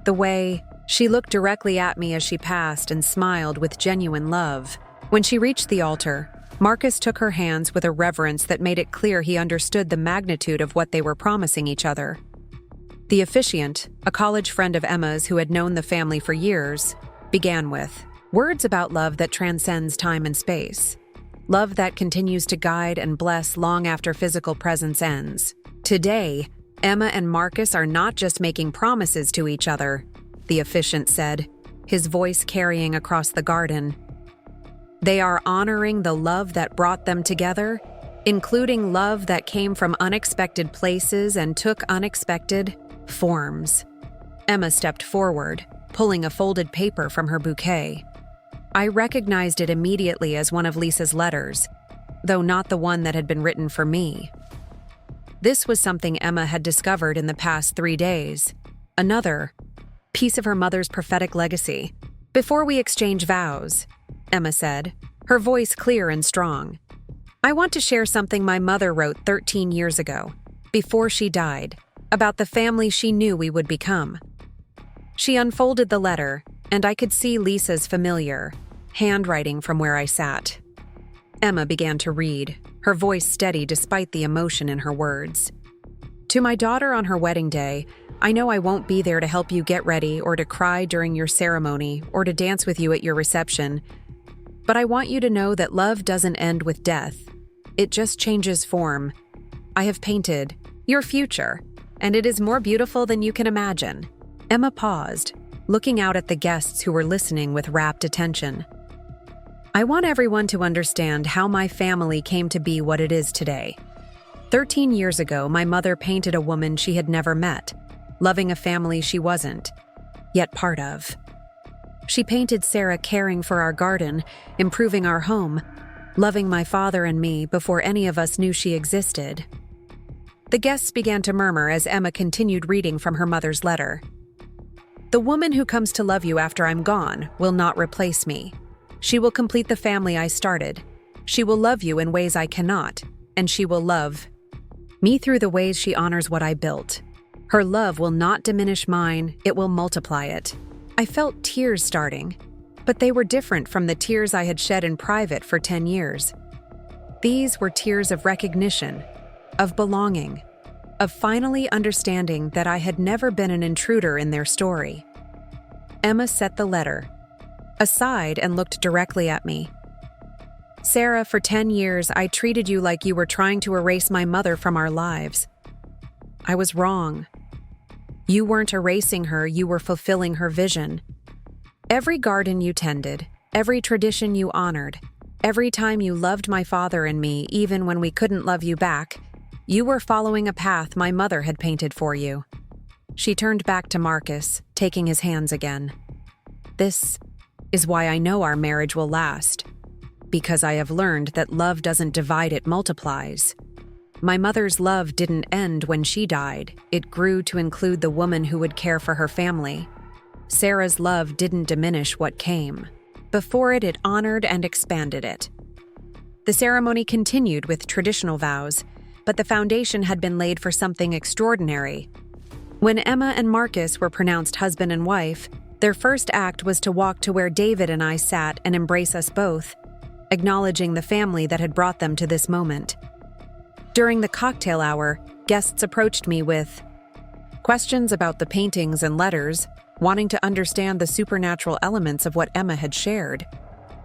the way She looked directly at me as she passed and smiled with genuine love. When she reached the altar, Marcus took her hands with a reverence that made it clear he understood the magnitude of what they were promising each other. The officiant, a college friend of Emma's who had known the family for years, began with words about love that transcends time and space. Love that continues to guide and bless long after physical presence ends. Today, Emma and Marcus are not just making promises to each other, the officiant said, his voice carrying across the garden. They are honoring the love that brought them together, including love that came from unexpected places and took unexpected forms. Emma stepped forward, pulling a folded paper from her bouquet. I recognized it immediately as one of Lisa's letters, though not the one that had been written for me. This was something Emma had discovered in the past 3 days. Another piece of her mother's prophetic legacy. Before we exchange vows, Emma said, her voice clear and strong, I want to share something my mother wrote 13 years ago, before she died, about the family she knew we would become. She unfolded the letter, and I could see Lisa's familiar handwriting from where I sat. Emma began to read, her voice steady despite the emotion in her words. To my daughter on her wedding day, I know I won't be there to help you get ready or to cry during your ceremony or to dance with you at your reception, but I want you to know that love doesn't end with death. It just changes form. I have painted your future, and it is more beautiful than you can imagine. Emma paused, looking out at the guests who were listening with rapt attention. I want everyone to understand how my family came to be what it is today. 13 years ago, my mother painted a woman she had never met, loving a family she wasn't yet part of. She painted Sarah caring for our garden, improving our home, loving my father and me before any of us knew she existed. The guests began to murmur as Emma continued reading from her mother's letter. The woman who comes to love you after I'm gone will not replace me. She will complete the family I started. She will love you in ways I cannot, and she will love me through the ways she honors what I built. Her love will not diminish mine, it will multiply it. I felt tears starting, but they were different from the tears I had shed in private for 10 years. These were tears of recognition, of belonging, of finally understanding that I had never been an intruder in their story. Emma set the letter aside and looked directly at me. Sarah, for 10 years, I treated you like you were trying to erase my mother from our lives. I was wrong. You weren't erasing her, you were fulfilling her vision. Every garden you tended, every tradition you honored, every time you loved my father and me, even when we couldn't love you back, you were following a path my mother had painted for you. She turned back to Marcus, taking his hands again. This is why I know our marriage will last. Because I have learned that love doesn't divide, it multiplies. My mother's love didn't end when she died. It grew to include the woman who would care for her family. Sarah's love didn't diminish what came. Before it, it honored and expanded it. The ceremony continued with traditional vows, but the foundation had been laid for something extraordinary. When Emma and Marcus were pronounced husband and wife, their first act was to walk to where David and I sat and embrace us both, acknowledging the family that had brought them to this moment. During the cocktail hour, guests approached me with questions about the paintings and letters, wanting to understand the supernatural elements of what Emma had shared.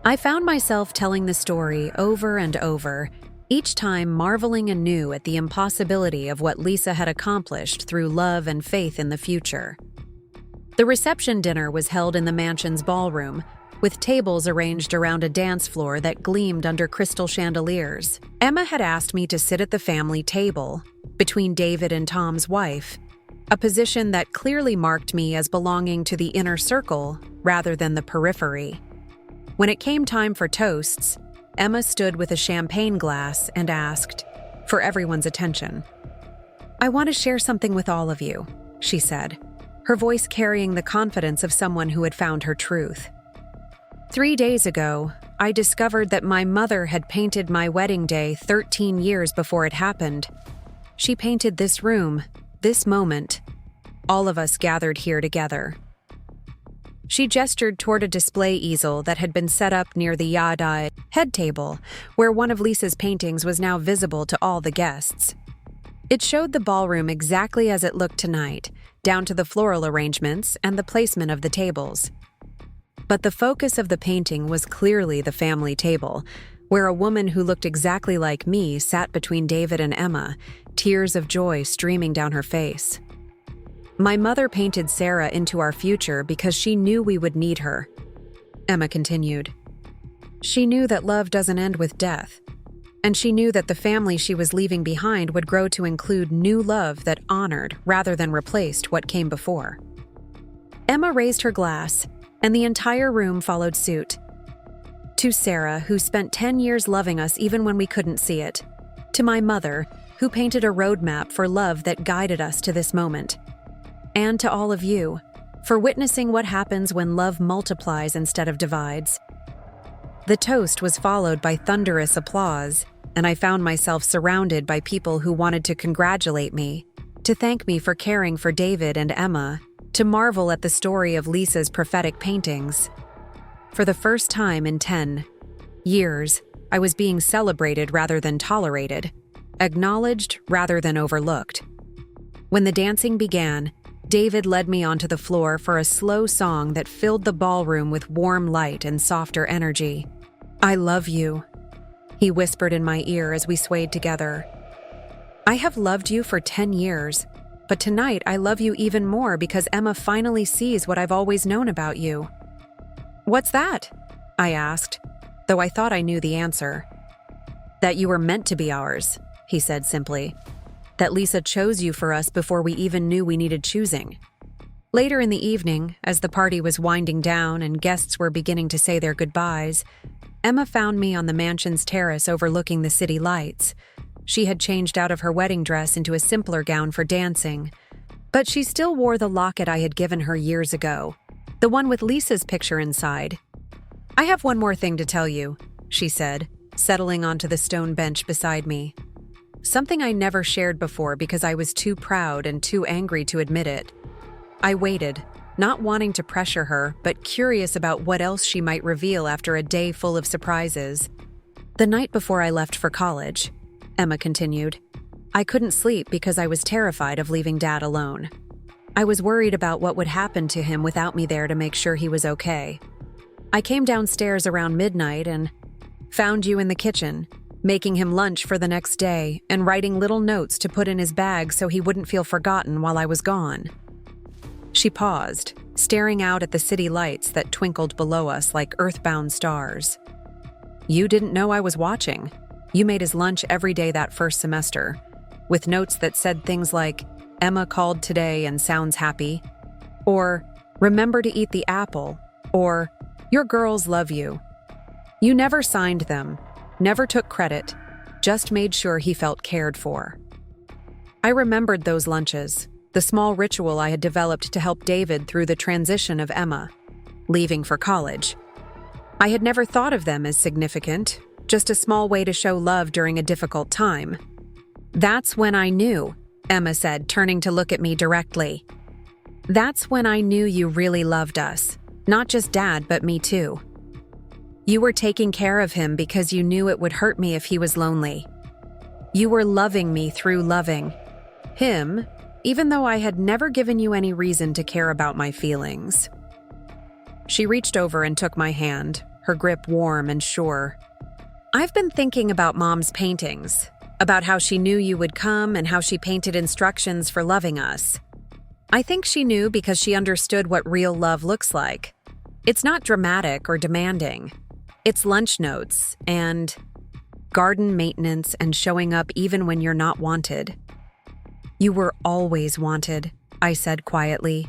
I found myself telling the story over and over, each time marveling anew at the impossibility of what Lisa had accomplished through love and faith in the future. The reception dinner was held in the mansion's ballroom, with tables arranged around a dance floor that gleamed under crystal chandeliers. Emma had asked me to sit at the family table, between David and Tom's wife, a position that clearly marked me as belonging to the inner circle rather than the periphery. When it came time for toasts, Emma stood with a champagne glass and asked, for everyone's attention, I want to share something with all of you, she said, her voice carrying the confidence of someone who had found her truth. 3 days ago, I discovered that my mother had painted my wedding day 13 years before it happened. She painted this room, this moment, all of us gathered here together. She gestured toward a display easel that had been set up near the Yada head table, where one of Lisa's paintings was now visible to all the guests. It showed the ballroom exactly as it looked tonight, down to the floral arrangements and the placement of the tables. But the focus of the painting was clearly the family table, where a woman who looked exactly like me sat between David and Emma, tears of joy streaming down her face. My mother painted Sarah into our future because she knew we would need her, Emma continued. She knew that love doesn't end with death, and she knew that the family she was leaving behind would grow to include new love that honored rather than replaced what came before. Emma raised her glass, and the entire room followed suit. To Sarah, who spent 10 years loving us even when we couldn't see it. To my mother, who painted a roadmap for love that guided us to this moment. And to all of you, for witnessing what happens when love multiplies instead of divides. The toast was followed by thunderous applause, and I found myself surrounded by people who wanted to congratulate me, to thank me for caring for David and Emma, to marvel at the story of Lisa's prophetic paintings. For the first time in 10 years, I was being celebrated rather than tolerated, acknowledged rather than overlooked. When the dancing began, David led me onto the floor for a slow song that filled the ballroom with warm light and softer energy. "I love you," he whispered in my ear as we swayed together. "I have loved you for 10 years, but tonight I love you even more because Emma finally sees what I've always known about you." "What's that?" I asked, though I thought I knew the answer. "That you were meant to be ours," he said simply. "That Lisa chose you for us before we even knew we needed choosing." Later in the evening, as the party was winding down and guests were beginning to say their goodbyes, Emma found me on the mansion's terrace overlooking the city lights. She had changed out of her wedding dress into a simpler gown for dancing, but she still wore the locket I had given her years ago, the one with Lisa's picture inside. "I have one more thing to tell you," she said, settling onto the stone bench beside me. Something I never shared before because I was too proud and too angry to admit it. I waited, not wanting to pressure her, but curious about what else she might reveal after a day full of surprises. "The night before I left for college," Emma continued, "I couldn't sleep because I was terrified of leaving Dad alone. I was worried about what would happen to him without me there to make sure he was okay. I came downstairs around midnight and found you in the kitchen, making him lunch for the next day and writing little notes to put in his bag so he wouldn't feel forgotten while I was gone." She paused, staring out at the city lights that twinkled below us like earthbound stars. "You didn't know I was watching. You made his lunch every day that first semester, with notes that said things like, 'Emma called today and sounds happy,' or 'Remember to eat the apple,' or 'Your girls love you.' You never signed them, never took credit, just made sure he felt cared for." I remembered those lunches, the small ritual I had developed to help David through the transition of Emma, leaving for college. I had never thought of them as significant, just a small way to show love during a difficult time. "That's when I knew," Emma said, turning to look at me directly. "That's when I knew you really loved us, not just Dad, but me too. You were taking care of him because you knew it would hurt me if he was lonely. You were loving me through loving him, even though I had never given you any reason to care about my feelings." She reached over and took my hand, her grip warm and sure. "I've been thinking about Mom's paintings, about how she knew you would come and how she painted instructions for loving us. I think she knew because she understood what real love looks like. It's not dramatic or demanding. It's lunch notes and garden maintenance and showing up even when you're not wanted." "You were always wanted," I said quietly.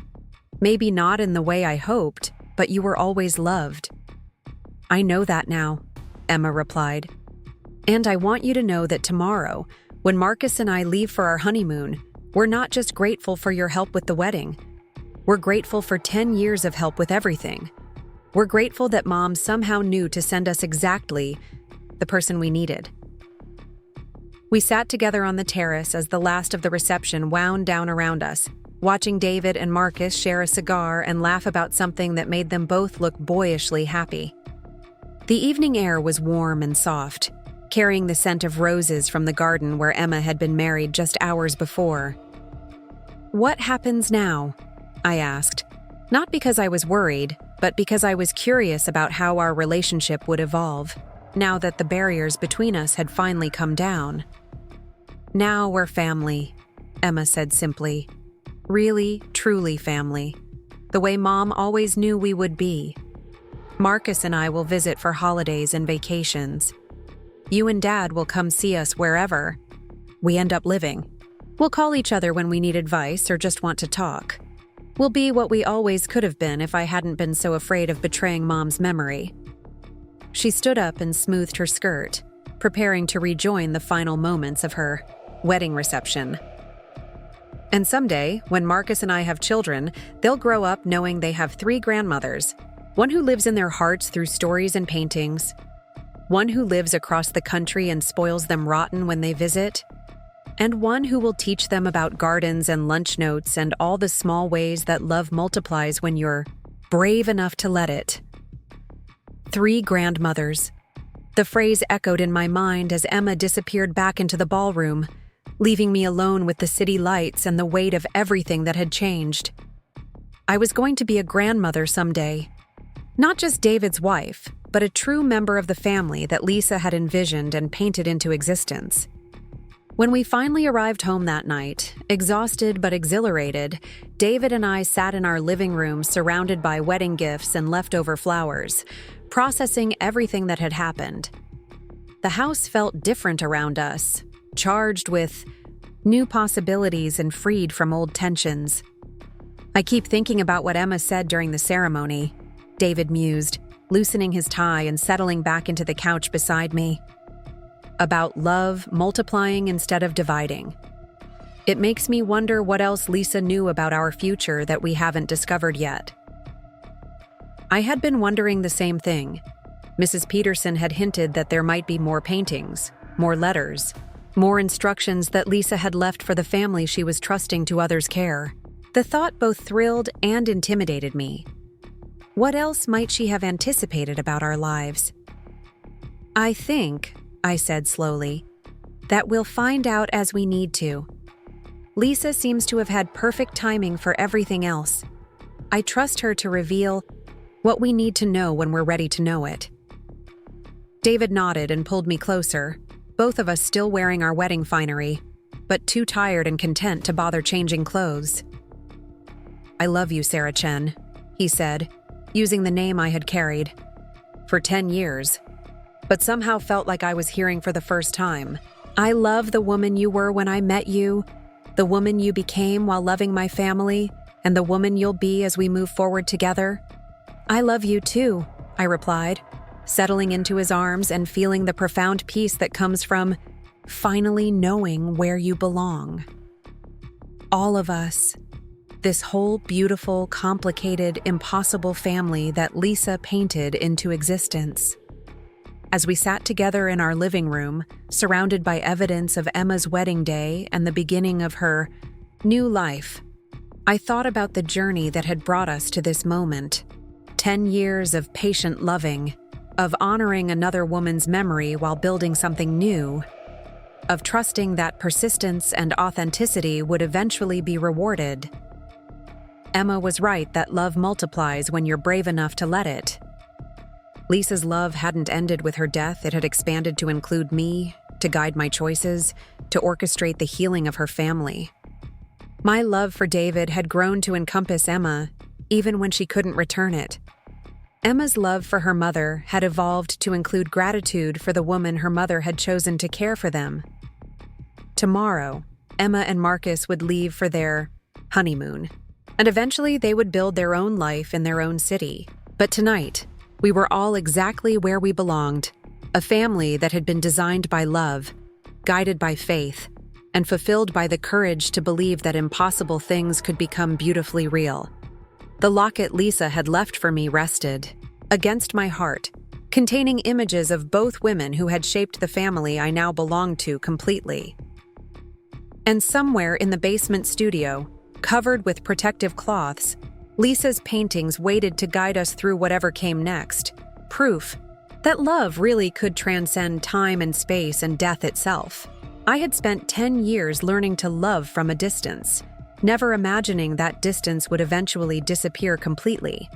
"Maybe not in the way I hoped, but you were always loved." "I know that now," Emma replied. "And I want you to know that tomorrow, when Marcus and I leave for our honeymoon, we're not just grateful for your help with the wedding. We're grateful for 10 years of help with everything. We're grateful that Mom somehow knew to send us exactly the person we needed." We sat together on the terrace as the last of the reception wound down around us, watching David and Marcus share a cigar and laugh about something that made them both look boyishly happy. The evening air was warm and soft, carrying the scent of roses from the garden where Emma had been married just hours before. "What happens now?" I asked, not because I was worried, but because I was curious about how our relationship would evolve, now that the barriers between us had finally come down. "Now we're family," Emma said simply. "Really, truly family. The way Mom always knew we would be. Marcus and I will visit for holidays and vacations. You and Dad will come see us wherever we end up living. We'll call each other when we need advice or just want to talk. We'll be what we always could have been if I hadn't been so afraid of betraying Mom's memory." She stood up and smoothed her skirt, preparing to rejoin the final moments of her wedding reception. "And someday, when Marcus and I have children, they'll grow up knowing they have 3 grandmothers, one who lives in their hearts through stories and paintings, one who lives across the country and spoils them rotten when they visit, and one who will teach them about gardens and lunch notes and all the small ways that love multiplies when you're brave enough to let it." 3 grandmothers. The phrase echoed in my mind as Emma disappeared back into the ballroom, leaving me alone with the city lights and the weight of everything that had changed. I was going to be a grandmother someday. Not just David's wife, but a true member of the family that Lisa had envisioned and painted into existence. When we finally arrived home that night, exhausted but exhilarated, David and I sat in our living room surrounded by wedding gifts and leftover flowers, processing everything that had happened. The house felt different around us, charged with new possibilities and freed from old tensions. "I keep thinking about what Emma said during the ceremony," David mused, loosening his tie and settling back into the couch beside me. "About love multiplying instead of dividing. It makes me wonder what else Lisa knew about our future that we haven't discovered yet." I had been wondering the same thing. Mrs. Peterson had hinted that there might be more paintings, more letters, more instructions that Lisa had left for the family she was trusting to others' care. The thought both thrilled and intimidated me. What else might she have anticipated about our lives? "I think," I said slowly, "that we'll find out as we need to. Lisa seems to have had perfect timing for everything else. I trust her to reveal what we need to know when we're ready to know it." David nodded and pulled me closer, both of us still wearing our wedding finery, but too tired and content to bother changing clothes. "I love you, Sarah Chen," he said, using the name I had carried. For 10 years, but somehow felt like I was hearing for the first time. "I love the woman you were when I met you, the woman you became while loving my family, and the woman you'll be as we move forward together." "I love you too," I replied, settling into his arms and feeling the profound peace that comes from finally knowing where you belong. All of us. This whole beautiful, complicated, impossible family that Lisa painted into existence. As we sat together in our living room, surrounded by evidence of Emma's wedding day and the beginning of her new life, I thought about the journey that had brought us to this moment. 10 years of patient loving, of honoring another woman's memory while building something new, of trusting that persistence and authenticity would eventually be rewarded. Emma was right that love multiplies when you're brave enough to let it. Lisa's love hadn't ended with her death. It had expanded to include me, to guide my choices, to orchestrate the healing of her family. My love for David had grown to encompass Emma, even when she couldn't return it. Emma's love for her mother had evolved to include gratitude for the woman her mother had chosen to care for them. Tomorrow, Emma and Marcus would leave for their honeymoon, and eventually they would build their own life in their own city. But tonight, we were all exactly where we belonged, a family that had been designed by love, guided by faith, and fulfilled by the courage to believe that impossible things could become beautifully real. The locket Lisa had left for me rested against my heart, containing images of both women who had shaped the family I now belonged to completely. And somewhere in the basement studio, Covered with protective cloths, Lisa's paintings waited to guide us through whatever came next. Proof that love really could transcend time and space and death itself. I had spent 10 years learning to love from a distance, never imagining that distance would eventually disappear completely.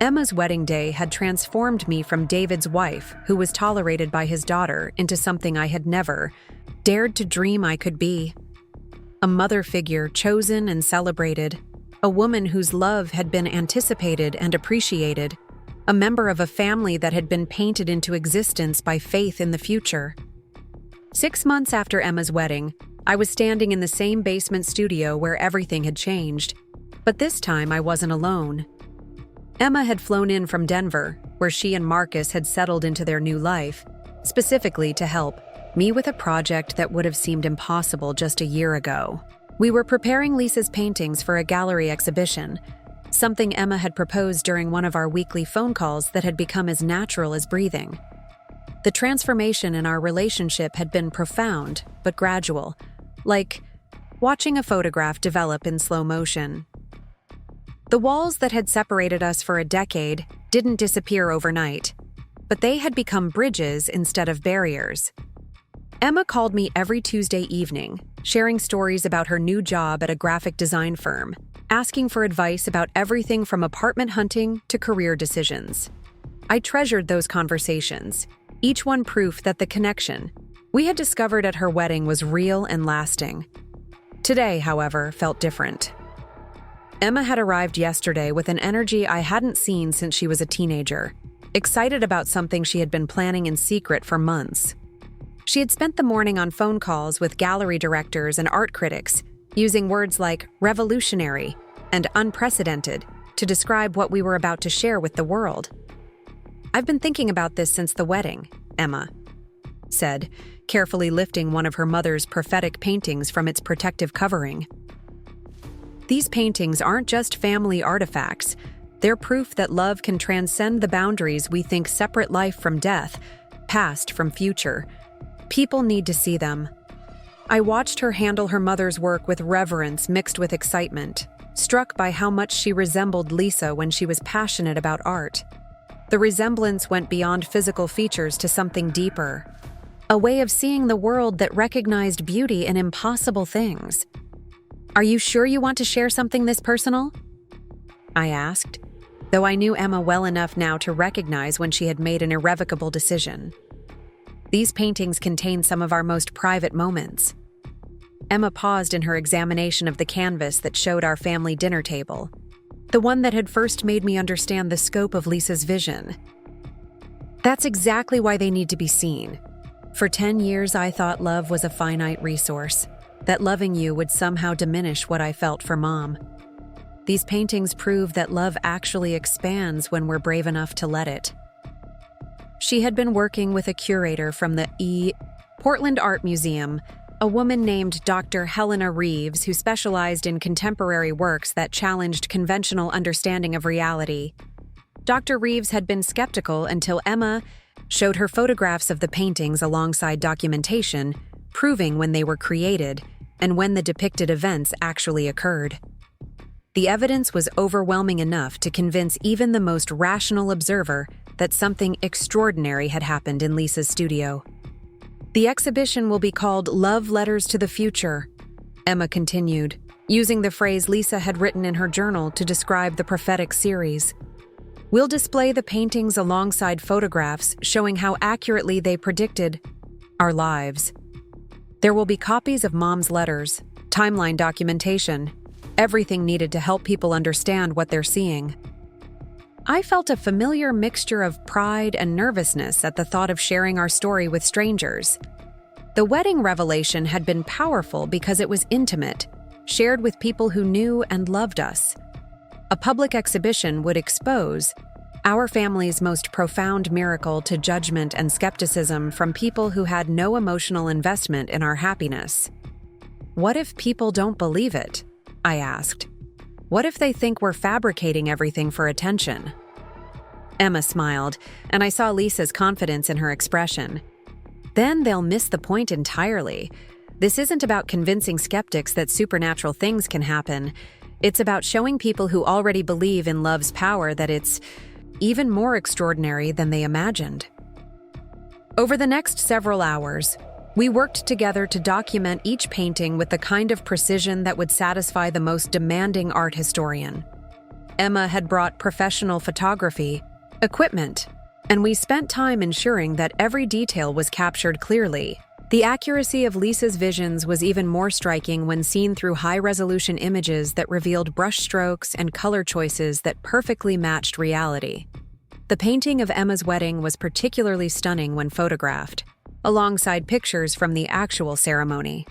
Emma's wedding day had transformed me from David's wife, who was tolerated by his daughter, into something I had never dared to dream I could be. A mother figure chosen and celebrated, a woman whose love had been anticipated and appreciated, a member of a family that had been painted into existence by faith in the future. 6 months after Emma's wedding, I was standing in the same basement studio where everything had changed, but this time I wasn't alone. Emma had flown in from Denver, where she and Marcus had settled into their new life, specifically to help me with a project that would have seemed impossible just a year ago. We were preparing Lisa's paintings for a gallery exhibition, something Emma had proposed during one of our weekly phone calls that had become as natural as breathing. The transformation in our relationship had been profound, but gradual, like watching a photograph develop in slow motion. The walls that had separated us for a decade didn't disappear overnight, but they had become bridges instead of barriers. Emma called me every Tuesday evening, sharing stories about her new job at a graphic design firm, asking for advice about everything from apartment hunting to career decisions. I treasured those conversations, each one proof that the connection we had discovered at her wedding was real and lasting. Today, however, felt different. Emma had arrived yesterday with an energy I hadn't seen since she was a teenager, excited about something she had been planning in secret for months. She had spent the morning on phone calls with gallery directors and art critics, using words like revolutionary and unprecedented to describe what we were about to share with the world. "I've been thinking about this since the wedding," Emma said, carefully lifting one of her mother's prophetic paintings from its protective covering. "These paintings aren't just family artifacts. They're proof that love can transcend the boundaries we think separate life from death, past from future. People need to see them." I watched her handle her mother's work with reverence mixed with excitement, struck by how much she resembled Lisa when she was passionate about art. The resemblance went beyond physical features to something deeper, a way of seeing the world that recognized beauty in impossible things. "Are you sure you want to share something this personal?" I asked, though I knew Emma well enough now to recognize when she had made an irrevocable decision. "These paintings contain some of our most private moments." Emma paused in her examination of the canvas that showed our family dinner table, the one that had first made me understand the scope of Lisa's vision. "That's exactly why they need to be seen. For 10 years, I thought love was a finite resource, that loving you would somehow diminish what I felt for Mom. These paintings prove that love actually expands when we're brave enough to let it." She had been working with a curator from the Portland Art Museum, a woman named Dr. Helena Reeves, who specialized in contemporary works that challenged conventional understanding of reality. Dr. Reeves had been skeptical until Emma showed her photographs of the paintings alongside documentation, proving when they were created and when the depicted events actually occurred. The evidence was overwhelming enough to convince even the most rational observer that something extraordinary had happened in Lisa's studio. "The exhibition will be called Love Letters to the Future," Emma continued, using the phrase Lisa had written in her journal to describe the prophetic series. "We'll display the paintings alongside photographs showing how accurately they predicted our lives. There will be copies of Mom's letters, timeline documentation, everything needed to help people understand what they're seeing." I felt a familiar mixture of pride and nervousness at the thought of sharing our story with strangers. The wedding revelation had been powerful because it was intimate, shared with people who knew and loved us. A public exhibition would expose our family's most profound miracle to judgment and skepticism from people who had no emotional investment in our happiness. "What if people don't believe it?" I asked. "What if they think we're fabricating everything for attention?" Emma smiled, and I saw Lisa's confidence in her expression. "Then they'll miss the point entirely. This isn't about convincing skeptics that supernatural things can happen. It's about showing people who already believe in love's power that it's even more extraordinary than they imagined. Over the next several hours, we worked together to document each painting with the kind of precision that would satisfy the most demanding art historian. Emma had brought professional photography equipment, and we spent time ensuring that every detail was captured clearly. The accuracy of Lisa's visions was even more striking when seen through high-resolution images that revealed brushstrokes and color choices that perfectly matched reality. The painting of Emma's wedding was particularly stunning when photographed, alongside pictures from the actual ceremony.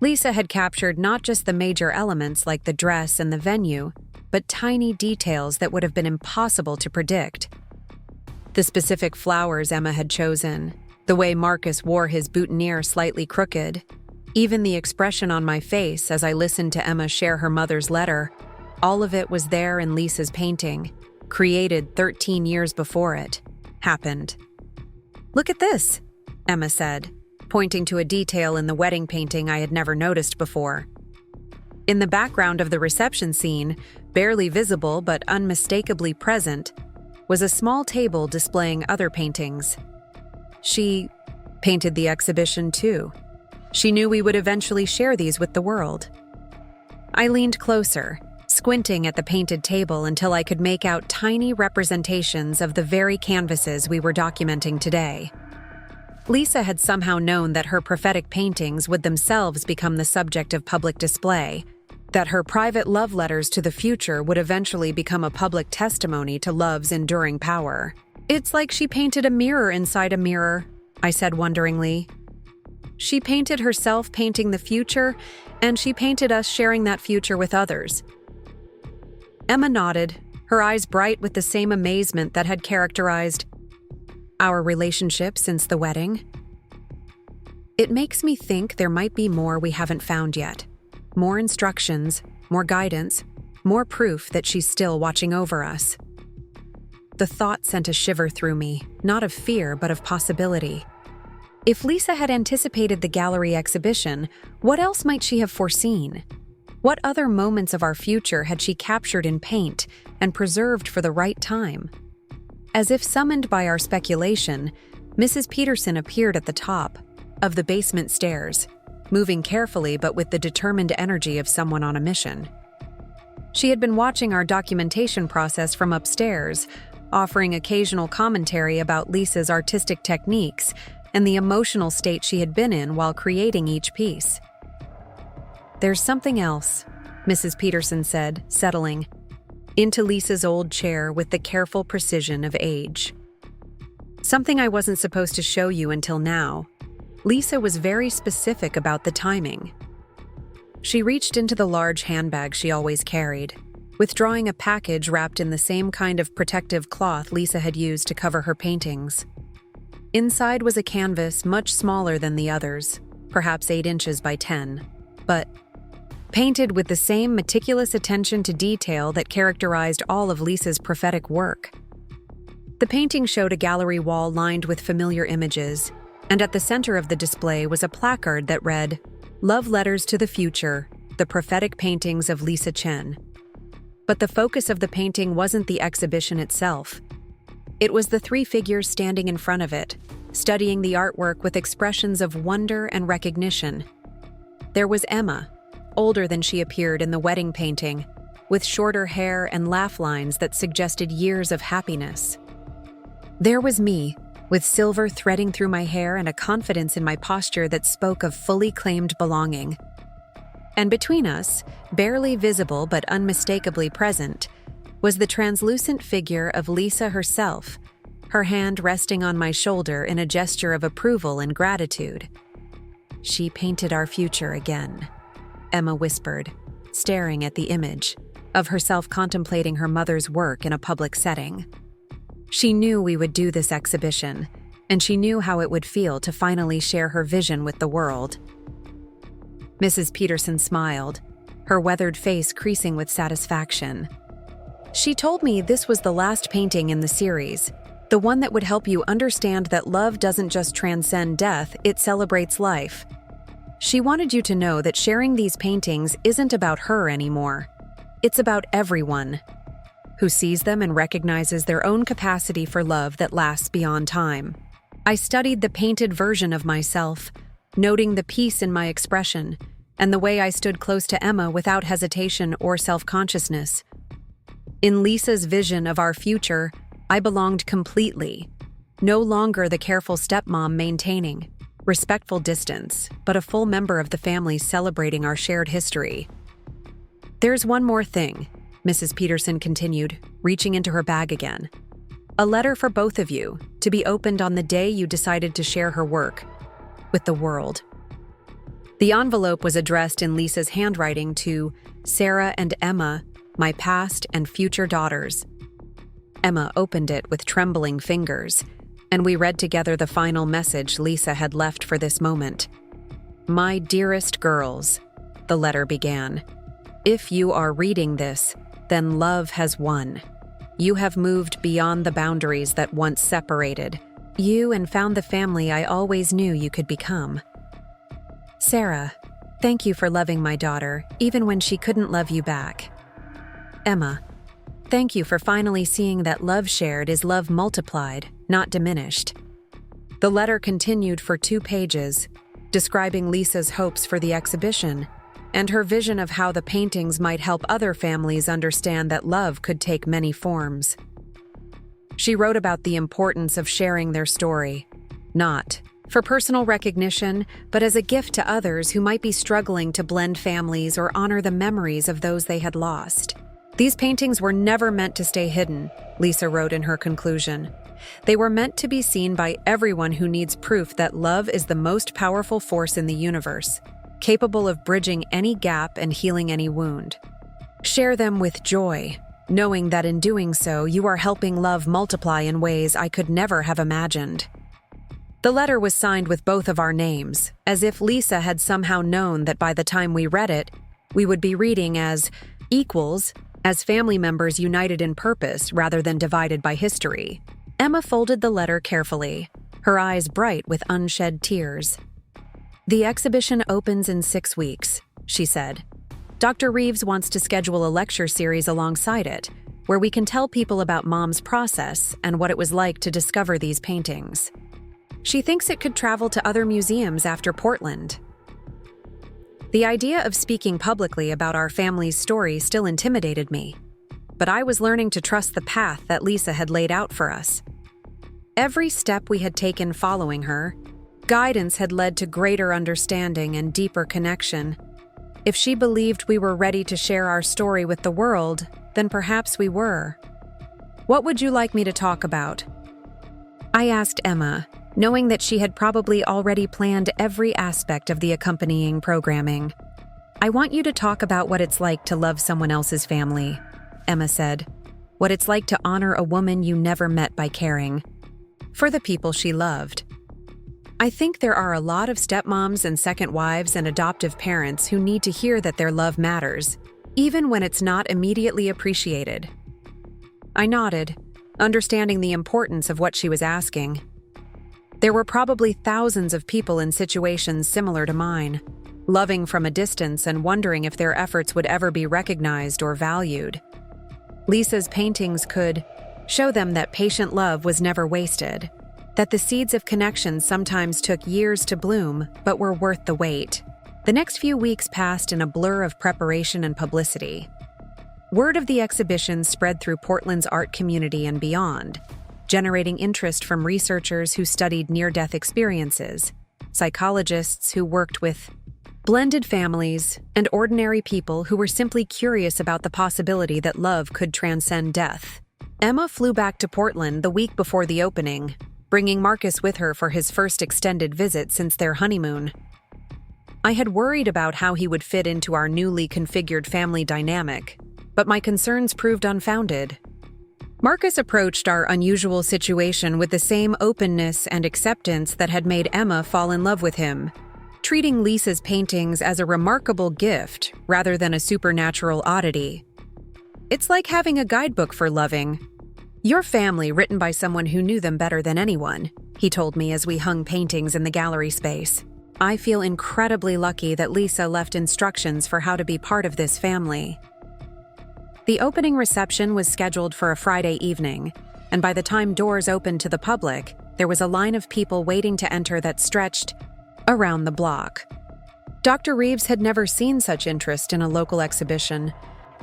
Lisa had captured not just the major elements like the dress and the venue, but tiny details that would have been impossible to predict. The specific flowers Emma had chosen, the way Marcus wore his boutonniere slightly crooked, even the expression on my face as I listened to Emma share her mother's letter, all of it was there in Lisa's painting, created 13 years before it happened. "Look at this," Emma said, pointing to a detail in the wedding painting I had never noticed before. In the background of the reception scene, barely visible but unmistakably present, was a small table displaying other paintings. She painted the exhibition too. She knew we would eventually share these with the world. I leaned closer, squinting at the painted table until I could make out tiny representations of the very canvases we were documenting today. Lisa had somehow known that her prophetic paintings would themselves become the subject of public display, that her private love letters to the future would eventually become a public testimony to love's enduring power. "It's like she painted a mirror inside a mirror," I said wonderingly. "She painted herself painting the future, and she painted us sharing that future with others." Emma nodded, her eyes bright with the same amazement that had characterized our relationship since the wedding. "It makes me think there might be more we haven't found yet. More instructions, more guidance, more proof that she's still watching over us." The thought sent a shiver through me, not of fear but of possibility. If Lisa had anticipated the gallery exhibition, what else might she have foreseen? What other moments of our future had she captured in paint and preserved for the right time? As if summoned by our speculation, Mrs. Peterson appeared at the top of the basement stairs, moving carefully but with the determined energy of someone on a mission. She had been watching our documentation process from upstairs, offering occasional commentary about Lisa's artistic techniques and the emotional state she had been in while creating each piece. "There's something else," Mrs. Peterson said, settling into Lisa's old chair with the careful precision of age. "Something I wasn't supposed to show you until now." Lisa was very specific about the timing. She reached into the large handbag she always carried, withdrawing a package wrapped in the same kind of protective cloth Lisa had used to cover her paintings. Inside was a canvas much smaller than the others, perhaps 8 inches by 10, but painted with the same meticulous attention to detail that characterized all of Lisa's prophetic work. The painting showed a gallery wall lined with familiar images, and at the center of the display was a placard that read, "Love Letters to the Future, the Prophetic Paintings of Lisa Chen." But the focus of the painting wasn't the exhibition itself. It was the 3 figures standing in front of it, studying the artwork with expressions of wonder and recognition. There was Emma, older than she appeared in the wedding painting, with shorter hair and laugh lines that suggested years of happiness. There was me, with silver threading through my hair and a confidence in my posture that spoke of fully claimed belonging. And between us, barely visible but unmistakably present, was the translucent figure of Lisa herself, her hand resting on my shoulder in a gesture of approval and gratitude. "She painted our future again," Emma whispered, staring at the image of herself contemplating her mother's work in a public setting. She knew we would do this exhibition, and she knew how it would feel to finally share her vision with the world. Mrs. Peterson smiled, her weathered face creasing with satisfaction. "She told me this was the last painting in the series, the one that would help you understand that love doesn't just transcend death, it celebrates life." She wanted you to know that sharing these paintings isn't about her anymore. It's about everyone who sees them and recognizes their own capacity for love that lasts beyond time. I studied the painted version of myself, noting the peace in my expression and the way I stood close to Emma without hesitation or self-consciousness. In Lisa's vision of our future, I belonged completely, no longer the careful stepmom maintaining respectful distance, but a full member of the family celebrating our shared history. There's one more thing, Mrs. Peterson continued, reaching into her bag again. A letter for both of you, to be opened on the day you decided to share her work with the world. The envelope was addressed in Lisa's handwriting to Sarah and Emma, my past and future daughters. Emma opened it with trembling fingers, and we read together the final message Lisa had left for this moment. My dearest girls, the letter began. If you are reading this, then love has won. You have moved beyond the boundaries that once separated you and found the family I always knew you could become. Sarah, thank you for loving my daughter, even when she couldn't love you back. Emma, thank you for finally seeing that love shared is love multiplied, not diminished. The letter continued for 2 pages, describing Lisa's hopes for the exhibition and her vision of how the paintings might help other families understand that love could take many forms. She wrote about the importance of sharing their story, not for personal recognition, but as a gift to others who might be struggling to blend families or honor the memories of those they had lost. These paintings were never meant to stay hidden, Lisa wrote in her conclusion. They were meant to be seen by everyone who needs proof that love is the most powerful force in the universe, capable of bridging any gap and healing any wound. Share them with joy, knowing that in doing so, you are helping love multiply in ways I could never have imagined. The letter was signed with both of our names, as if Lisa had somehow known that by the time we read it, we would be reading as equals, as family members united in purpose rather than divided by history. Emma folded the letter carefully, her eyes bright with unshed tears. The exhibition opens in 6 weeks, she said. Dr. Reeves wants to schedule a lecture series alongside it, where we can tell people about Mom's process and what it was like to discover these paintings. She thinks it could travel to other museums after Portland. The idea of speaking publicly about our family's story still intimidated me, but I was learning to trust the path that Lisa had laid out for us. Every step we had taken following her, guidance had led to greater understanding and deeper connection. If she believed we were ready to share our story with the world, then perhaps we were. What would you like me to talk about? I asked Emma, knowing that she had probably already planned every aspect of the accompanying programming. I want you to talk about what it's like to love someone else's family, Emma said. What it's like to honor a woman you never met by caring for the people she loved. I think there are a lot of stepmoms and second wives and adoptive parents who need to hear that their love matters, even when it's not immediately appreciated. I nodded, understanding the importance of what she was asking. There were probably thousands of people in situations similar to mine, loving from a distance and wondering if their efforts would ever be recognized or valued. Lisa's paintings could show them that patient love was never wasted, that the seeds of connection sometimes took years to bloom but were worth the wait. The next few weeks passed in a blur of preparation and publicity. Word of the exhibition spread through Portland's art community and beyond, generating interest from researchers who studied near-death experiences, psychologists who worked with blended families, and ordinary people who were simply curious about the possibility that love could transcend death. Emma flew back to Portland the week before the opening, bringing Marcus with her for his first extended visit since their honeymoon. I had worried about how he would fit into our newly configured family dynamic, but my concerns proved unfounded. Marcus approached our unusual situation with the same openness and acceptance that had made Emma fall in love with him, treating Lisa's paintings as a remarkable gift rather than a supernatural oddity. It's like having a guidebook for loving. Your family written by someone who knew them better than anyone, he told me as we hung paintings in the gallery space. I feel incredibly lucky that Lisa left instructions for how to be part of this family. The opening reception was scheduled for a Friday evening, and by the time doors opened to the public, there was a line of people waiting to enter that stretched around the block. Dr. Reeves had never seen such interest in a local exhibition,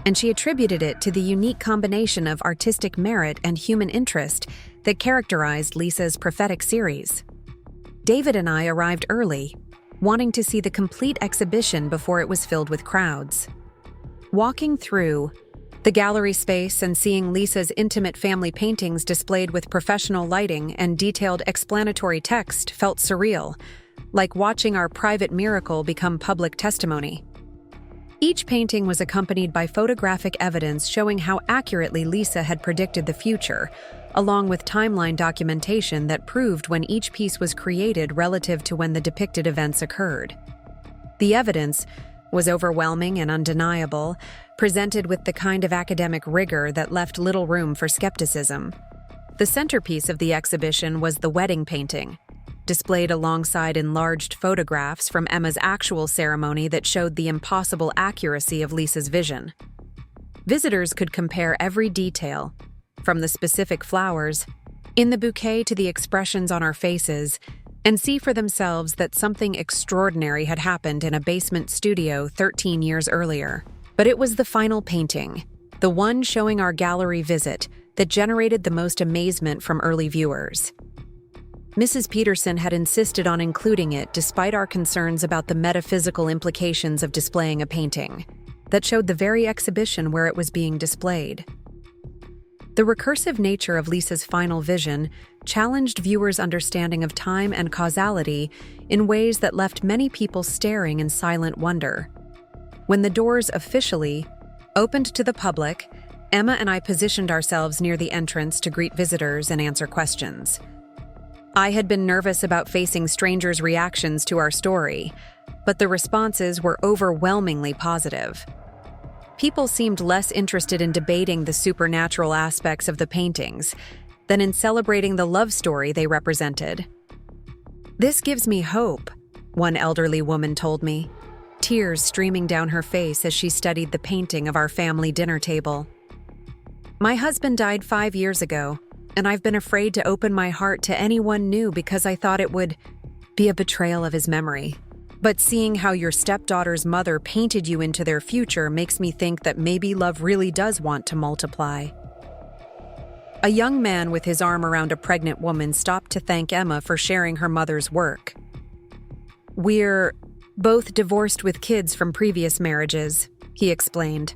and she attributed it to the unique combination of artistic merit and human interest that characterized Lisa's prophetic series. David and I arrived early, wanting to see the complete exhibition before it was filled with crowds. Walking through the gallery space and seeing Lisa's intimate family paintings displayed with professional lighting and detailed explanatory text felt surreal, like watching our private miracle become public testimony. Each painting was accompanied by photographic evidence showing how accurately Lisa had predicted the future, along with timeline documentation that proved when each piece was created relative to when the depicted events occurred. The evidence was overwhelming and undeniable, presented with the kind of academic rigor that left little room for skepticism. The centerpiece of the exhibition was the wedding painting, displayed alongside enlarged photographs from Emma's actual ceremony that showed the impossible accuracy of Lisa's vision. Visitors could compare every detail, from the specific flowers in the bouquet to the expressions on our faces, and see for themselves that something extraordinary had happened in a basement studio 13 years earlier. But it was the final painting, the one showing our gallery visit, that generated the most amazement from early viewers. Mrs. Peterson had insisted on including it despite our concerns about the metaphysical implications of displaying a painting that showed the very exhibition where it was being displayed. The recursive nature of Lisa's final vision challenged viewers' understanding of time and causality in ways that left many people staring in silent wonder. When the doors officially opened to the public, Emma and I positioned ourselves near the entrance to greet visitors and answer questions. I had been nervous about facing strangers' reactions to our story, but the responses were overwhelmingly positive. People seemed less interested in debating the supernatural aspects of the paintings than in celebrating the love story they represented. "This gives me hope," one elderly woman told me, tears streaming down her face as she studied the painting of our family dinner table. "My husband died 5 years ago, and I've been afraid to open my heart to anyone new because I thought it would be a betrayal of his memory. But seeing how your stepdaughter's mother painted you into their future makes me think that maybe love really does want to multiply." A young man with his arm around a pregnant woman stopped to thank Emma for sharing her mother's work. "We're both divorced with kids from previous marriages," he explained.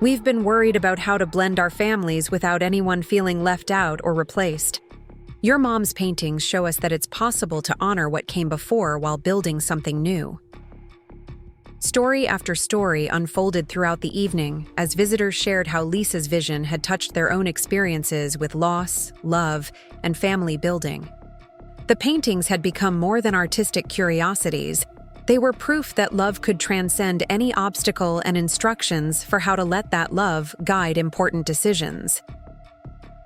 "We've been worried about how to blend our families without anyone feeling left out or replaced. Your mom's paintings show us that it's possible to honor what came before while building something new." Story after story unfolded throughout the evening as visitors shared how Lisa's vision had touched their own experiences with loss, love, and family building. The paintings had become more than artistic curiosities. They were proof that love could transcend any obstacle and instructions for how to let that love guide important decisions.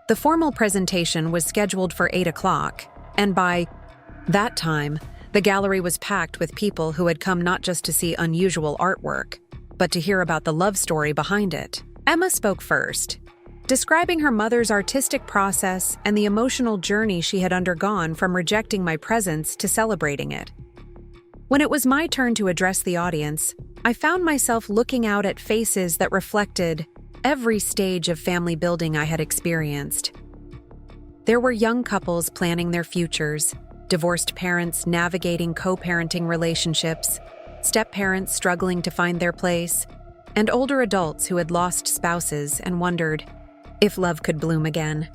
The formal presentation was scheduled for 8 o'clock, and by that time, the gallery was packed with people who had come not just to see unusual artwork, but to hear about the love story behind it. Emma spoke first, describing her mother's artistic process and the emotional journey she had undergone from rejecting my presence to celebrating it. When it was my turn to address the audience, I found myself looking out at faces that reflected every stage of family building I had experienced. There were young couples planning their futures, divorced parents navigating co-parenting relationships, step-parents struggling to find their place, and older adults who had lost spouses and wondered if love could bloom again.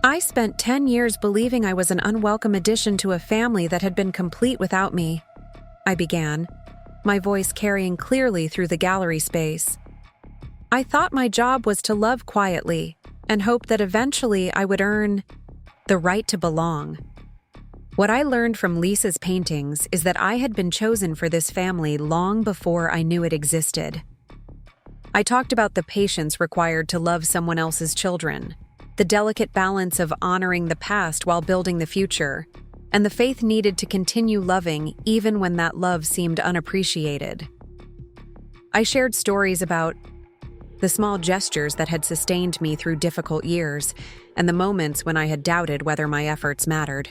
I spent 10 years believing I was an unwelcome addition to a family that had been complete without me, I began, my voice carrying clearly through the gallery space. I thought my job was to love quietly and hoped that eventually I would earn the right to belong. What I learned from Lisa's paintings is that I had been chosen for this family long before I knew it existed. I talked about the patience required to love someone else's children, the delicate balance of honoring the past while building the future, and the faith needed to continue loving even when that love seemed unappreciated. I shared stories about the small gestures that had sustained me through difficult years, and the moments when I had doubted whether my efforts mattered.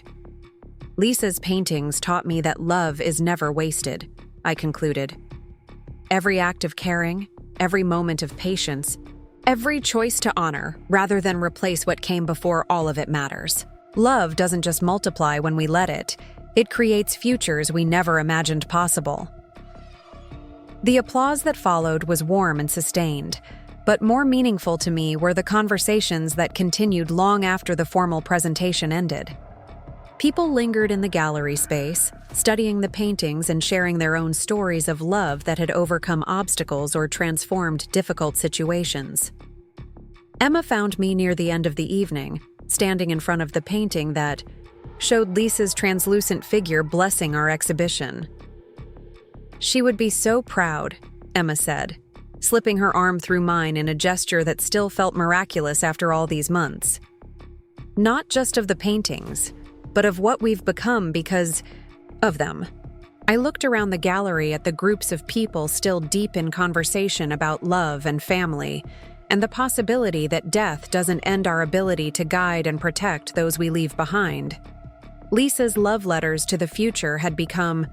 Lisa's paintings taught me that love is never wasted, I concluded. Every act of caring, every moment of patience, every choice to honor rather than replace what came before, all of it matters. Love doesn't just multiply when we let it. It creates futures we never imagined possible. The applause that followed was warm and sustained, but more meaningful to me were the conversations that continued long after the formal presentation ended. People lingered in the gallery space, studying the paintings and sharing their own stories of love that had overcome obstacles or transformed difficult situations. Emma found me near the end of the evening, standing in front of the painting that showed Lisa's translucent figure blessing our exhibition. "She would be so proud," Emma said, slipping her arm through mine in a gesture that still felt miraculous after all these months. "Not just of the paintings, but of what we've become because of them." I looked around the gallery at the groups of people still deep in conversation about love and family, and the possibility that death doesn't end our ability to guide and protect those we leave behind. Lisa's love letters to the future had become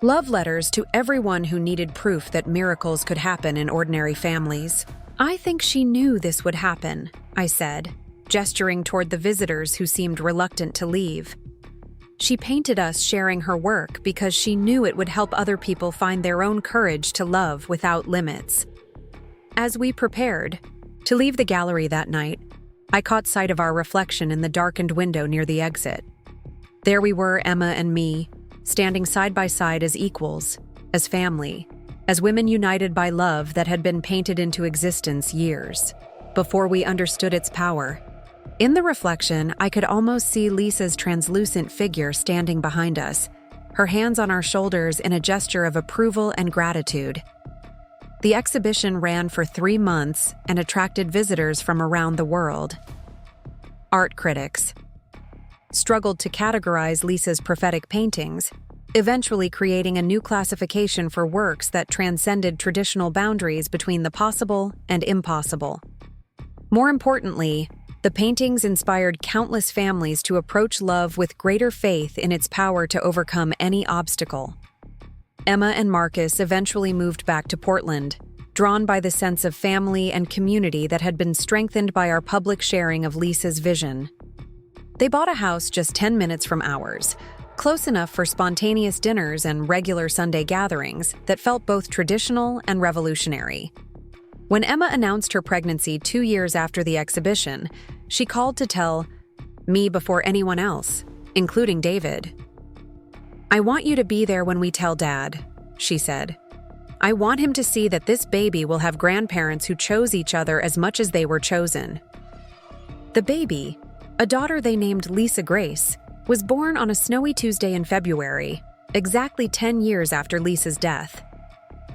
love letters to everyone who needed proof that miracles could happen in ordinary families. "I think she knew this would happen," I said, gesturing toward the visitors who seemed reluctant to leave. "She painted us sharing her work because she knew it would help other people find their own courage to love without limits." As we prepared to leave the gallery that night, I caught sight of our reflection in the darkened window near the exit. There we were, Emma and me, standing side by side as equals, as family, as women united by love that had been painted into existence years before we understood its power. In the reflection, I could almost see Lisa's translucent figure standing behind us, her hands on our shoulders in a gesture of approval and gratitude. The exhibition ran for 3 months and attracted visitors from around the world. Art critics struggled to categorize Lisa's prophetic paintings, eventually creating a new classification for works that transcended traditional boundaries between the possible and impossible. More importantly, the paintings inspired countless families to approach love with greater faith in its power to overcome any obstacle. Emma and Marcus eventually moved back to Portland, drawn by the sense of family and community that had been strengthened by our public sharing of Lisa's vision. They bought a house just 10 minutes from ours, close enough for spontaneous dinners and regular Sunday gatherings that felt both traditional and revolutionary. When Emma announced her pregnancy 2 years after the exhibition, she called to tell me before anyone else, including David. "I want you to be there when we tell Dad," she said. "I want him to see that this baby will have grandparents who chose each other as much as they were chosen." The baby, a daughter they named Lisa Grace, was born on a snowy Tuesday in February, exactly 10 years after Lisa's death.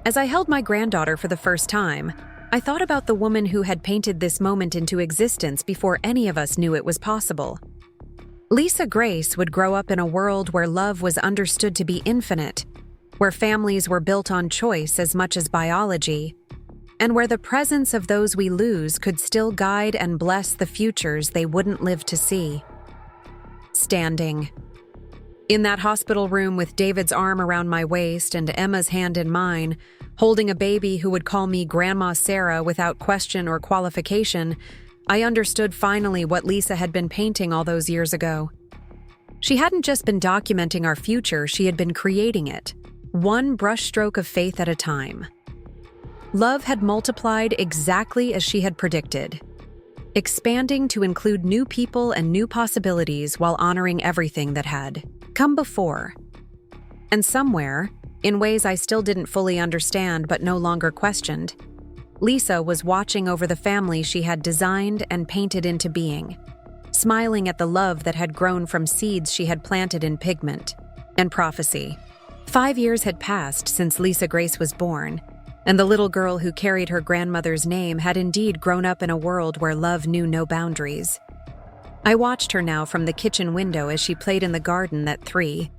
As I held my granddaughter for the first time, I thought about the woman who had painted this moment into existence before any of us knew it was possible. Lisa Grace would grow up in a world where love was understood to be infinite, where families were built on choice as much as biology, and where the presence of those we lose could still guide and bless the futures they wouldn't live to see. Standing in that hospital room with David's arm around my waist and Emma's hand in mine, holding a baby who would call me Grandma Sarah without question or qualification, I understood finally what Lisa had been painting all those years ago. She hadn't just been documenting our future, she had been creating it, one brushstroke of faith at a time. Love had multiplied exactly as she had predicted, expanding to include new people and new possibilities while honoring everything that had come before. And somewhere, in ways I still didn't fully understand but no longer questioned, Lisa was watching over the family she had designed and painted into being, smiling at the love that had grown from seeds she had planted in pigment and prophecy. 5 years had passed since Lisa Grace was born, and the little girl who carried her grandmother's name had indeed grown up in a world where love knew no boundaries. I watched her now from the kitchen window as she played in the garden that 3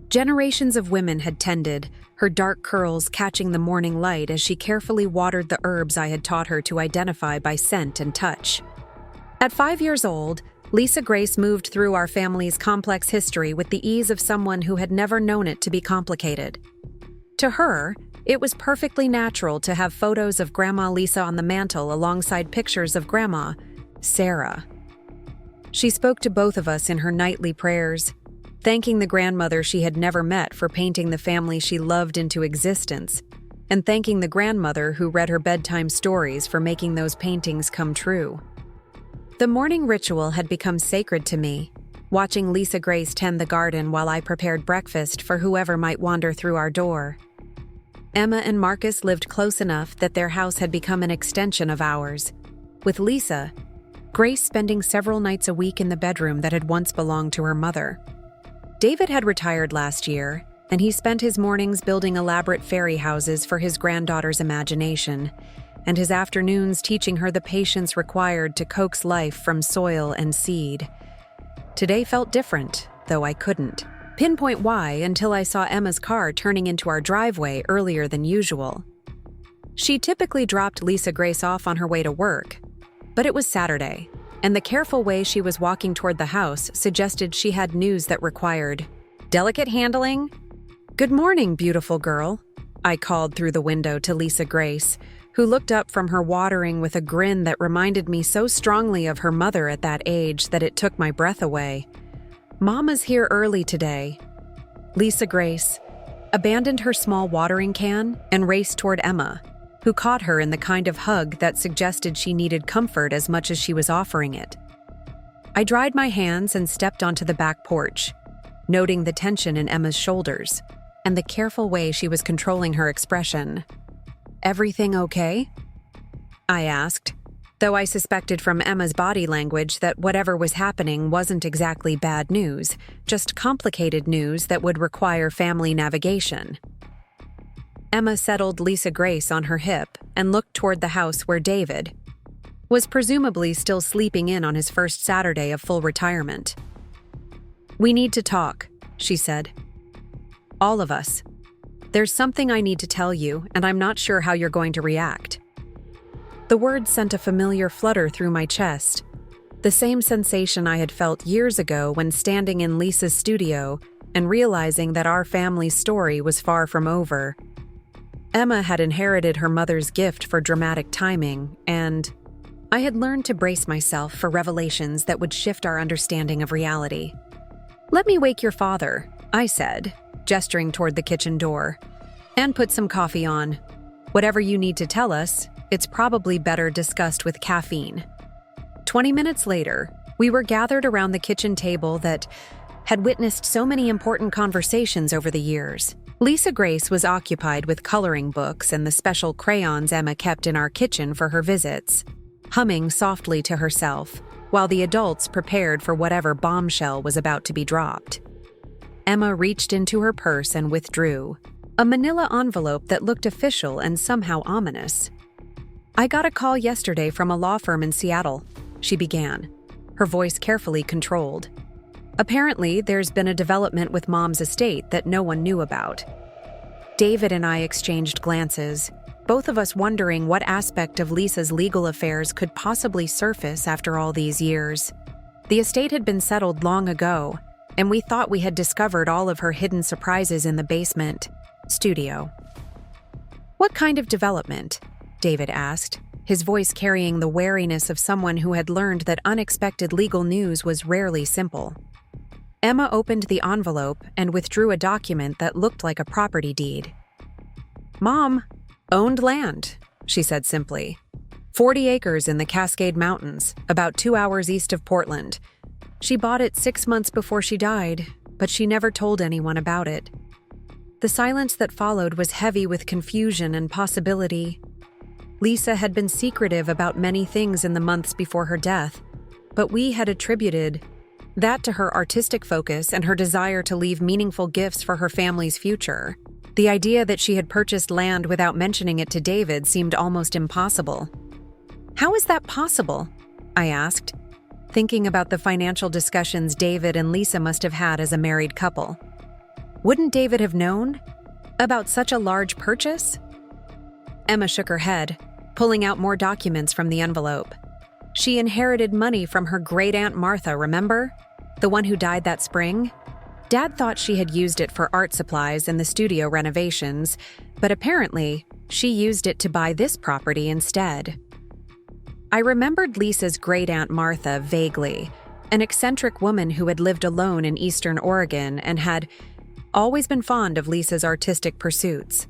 generations of women had tended, her dark curls catching the morning light as she carefully watered the herbs I had taught her to identify by scent and touch. At 5 years old, Lisa Grace moved through our family's complex history with the ease of someone who had never known it to be complicated. To her, it was perfectly natural to have photos of Grandma Lisa on the mantle alongside pictures of Grandma, Sarah. She spoke to both of us in her nightly prayers, thanking the grandmother she had never met for painting the family she loved into existence, and thanking the grandmother who read her bedtime stories for making those paintings come true. The morning ritual had become sacred to me, watching Lisa Grace tend the garden while I prepared breakfast for whoever might wander through our door. Emma and Marcus lived close enough that their house had become an extension of ours, with Lisa Grace spending several nights a week in the bedroom that had once belonged to her mother. David had retired last year, and he spent his mornings building elaborate fairy houses for his granddaughter's imagination, and his afternoons teaching her the patience required to coax life from soil and seed. Today felt different, though I couldn't pinpoint why until I saw Emma's car turning into our driveway earlier than usual. She typically dropped Lisa Grace off on her way to work, but it was Saturday, and the careful way she was walking toward the house suggested she had news that required delicate handling. "Good morning, beautiful girl," I called through the window to Lisa Grace, who looked up from her watering with a grin that reminded me so strongly of her mother at that age that it took my breath away. "Mama's here early today." Lisa Grace abandoned her small watering can and raced toward Emma, who caught her in the kind of hug that suggested she needed comfort as much as she was offering it. I dried my hands and stepped onto the back porch, noting the tension in Emma's shoulders and the careful way she was controlling her expression. "Everything okay?" I asked, though I suspected from Emma's body language that whatever was happening wasn't exactly bad news, just complicated news that would require family navigation. Emma settled Lisa Grace on her hip and looked toward the house where David was presumably still sleeping in on his first Saturday of full retirement. "We need to talk," she said. "All of us. There's something I need to tell you, and I'm not sure how you're going to react." The words sent a familiar flutter through my chest, the same sensation I had felt years ago when standing in Lisa's studio and realizing that our family's story was far from over. Emma had inherited her mother's gift for dramatic timing, and I had learned to brace myself for revelations that would shift our understanding of reality. "Let me wake your father," I said, gesturing toward the kitchen door, "and put some coffee on. Whatever you need to tell us, it's probably better discussed with caffeine." 20 minutes later, we were gathered around the kitchen table that had witnessed so many important conversations over the years. Lisa Grace was occupied with coloring books and the special crayons Emma kept in our kitchen for her visits, humming softly to herself, while the adults prepared for whatever bombshell was about to be dropped. Emma reached into her purse and withdrew, a manila envelope that looked official and somehow ominous. "I got a call yesterday from a law firm in Seattle," she began, her voice carefully controlled. "Apparently, there's been a development with Mom's estate that no one knew about." David and I exchanged glances, both of us wondering what aspect of Lisa's legal affairs could possibly surface after all these years. The estate had been settled long ago, and we thought we had discovered all of her hidden surprises in the basement studio. "What kind of development?" David asked, his voice carrying the wariness of someone who had learned that unexpected legal news was rarely simple. Emma opened the envelope and withdrew a document that looked like a property deed. "Mom owned land," she said simply. 40 acres in the Cascade Mountains, about 2 hours east of Portland. She bought it 6 months before she died, but she never told anyone about it. The silence that followed was heavy with confusion and possibility. Lisa had been secretive about many things in the months before her death, but we had attributed that to her artistic focus and her desire to leave meaningful gifts for her family's future. The idea that she had purchased land without mentioning it to David seemed almost impossible. "How is that possible?" I asked, thinking about the financial discussions David and Lisa must have had as a married couple. Wouldn't David have known about such a large purchase? Emma shook her head, pulling out more documents from the envelope. She inherited money from her great-aunt Martha, remember? The one who died that spring? Dad thought she had used it for art supplies and the studio renovations, but apparently, she used it to buy this property instead. I remembered Lisa's great-aunt Martha vaguely, an eccentric woman who had lived alone in eastern Oregon and had always been fond of Lisa's artistic pursuits.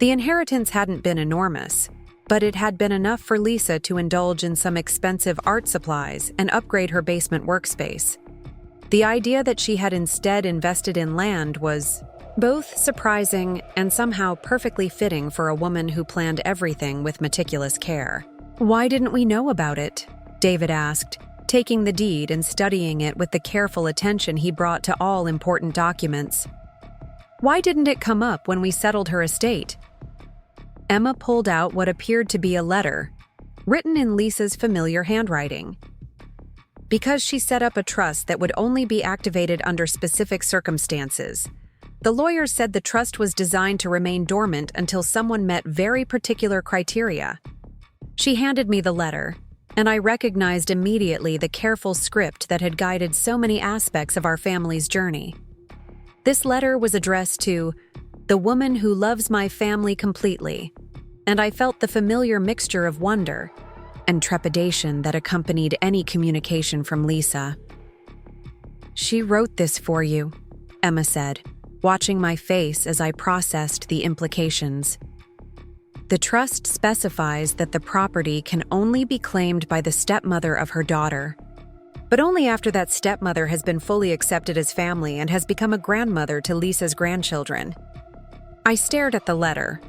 The inheritance hadn't been enormous, but it had been enough for Lisa to indulge in some expensive art supplies and upgrade her basement workspace. The idea that she had instead invested in land was both surprising and somehow perfectly fitting for a woman who planned everything with meticulous care. "Why didn't we know about it?" David asked, taking the deed and studying it with the careful attention he brought to all important documents. "Why didn't it come up when we settled her estate?" Emma pulled out what appeared to be a letter, written in Lisa's familiar handwriting. "Because she set up a trust that would only be activated under specific circumstances. The lawyers said the trust was designed to remain dormant until someone met very particular criteria." She handed me the letter, and I recognized immediately the careful script that had guided so many aspects of our family's journey. This letter was addressed to "the woman who loves my family completely," and I felt the familiar mixture of wonder and trepidation that accompanied any communication from Lisa. "She wrote this for you," Emma said, watching my face as I processed the implications. "The trust specifies that the property can only be claimed by the stepmother of her daughter, but only after that stepmother has been fully accepted as family and has become a grandmother to Lisa's grandchildren." I stared at the letter,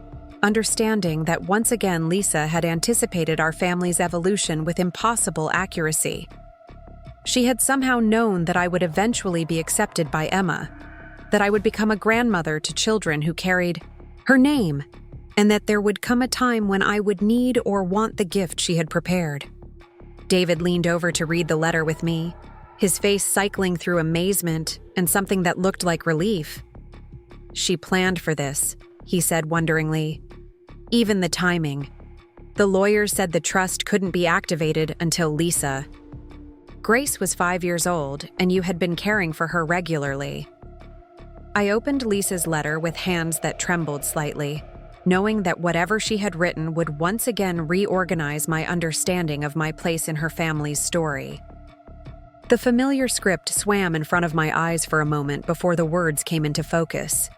understanding that once again Lisa had anticipated our family's evolution with impossible accuracy. She had somehow known that I would eventually be accepted by Emma, that I would become a grandmother to children who carried her name, and that there would come a time when I would need or want the gift she had prepared. David leaned over to read the letter with me, his face cycling through amazement and something that looked like relief. "She planned for this," he said wonderingly. "Even the timing. The lawyers said the trust couldn't be activated until Lisa. Grace was 5 years old, and you had been caring for her regularly." I opened Lisa's letter with hands that trembled slightly, knowing that whatever she had written would once again reorganize my understanding of my place in her family's story. The familiar script swam in front of my eyes for a moment before the words came into focus.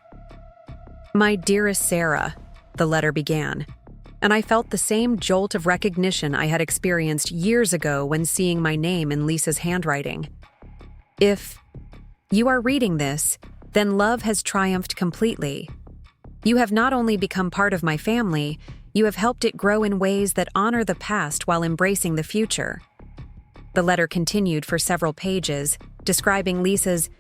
"My dearest Sarah," the letter began, and I felt the same jolt of recognition I had experienced years ago when seeing my name in Lisa's handwriting. "If you are reading this, then love has triumphed completely. You have not only become part of my family, you have helped it grow in ways that honor the past while embracing the future." The letter continued for several pages, describing Lisa's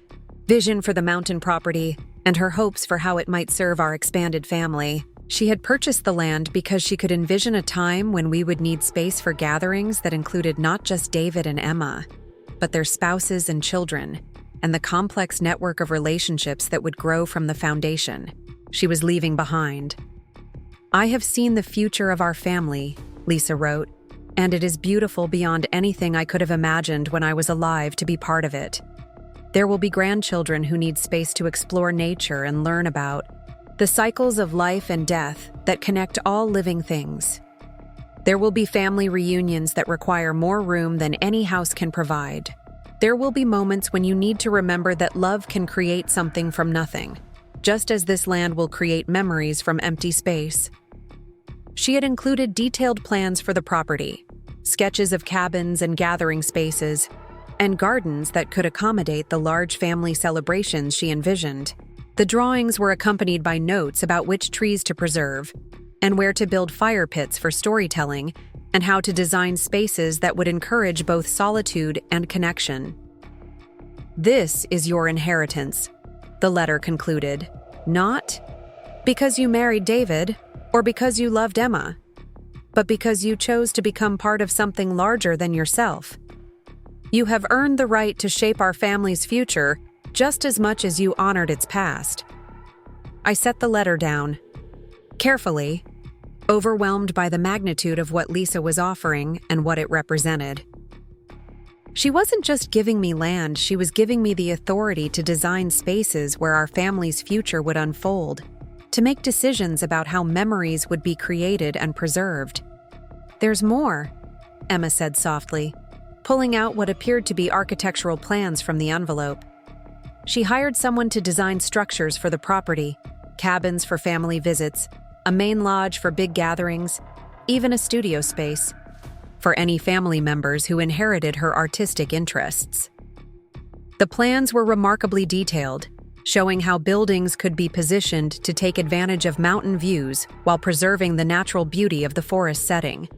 vision for the mountain property and her hopes for how it might serve our expanded family. She had purchased the land because she could envision a time when we would need space for gatherings that included not just David and Emma, but their spouses and children, and the complex network of relationships that would grow from the foundation she was leaving behind. "I have seen the future of our family," Lisa wrote, "and it is beautiful beyond anything I could have imagined when I was alive to be part of it. There will be grandchildren who need space to explore nature and learn about the cycles of life and death that connect all living things. There will be family reunions that require more room than any house can provide. There will be moments when you need to remember that love can create something from nothing, just as this land will create memories from empty space." She had included detailed plans for the property, sketches of cabins and gathering spaces, and gardens that could accommodate the large family celebrations she envisioned. The drawings were accompanied by notes about which trees to preserve, and where to build fire pits for storytelling, and how to design spaces that would encourage both solitude and connection. "This is your inheritance," the letter concluded, "not because you married David or because you loved Emma, but because you chose to become part of something larger than yourself. You have earned the right to shape our family's future just as much as you honored its past. I set the letter down, carefully, overwhelmed by the magnitude of what Lisa was offering and what it represented. She wasn't just giving me land, she was giving me the authority to design spaces where our family's future would unfold, to make decisions about how memories would be created and preserved. "There's more," Emma said softly, pulling out what appeared to be architectural plans from the envelope. She hired someone to design structures for the property, cabins for family visits, a main lodge for big gatherings, even a studio space for any family members who inherited her artistic interests. The plans were remarkably detailed, showing how buildings could be positioned to take advantage of mountain views while preserving the natural beauty of the forest setting.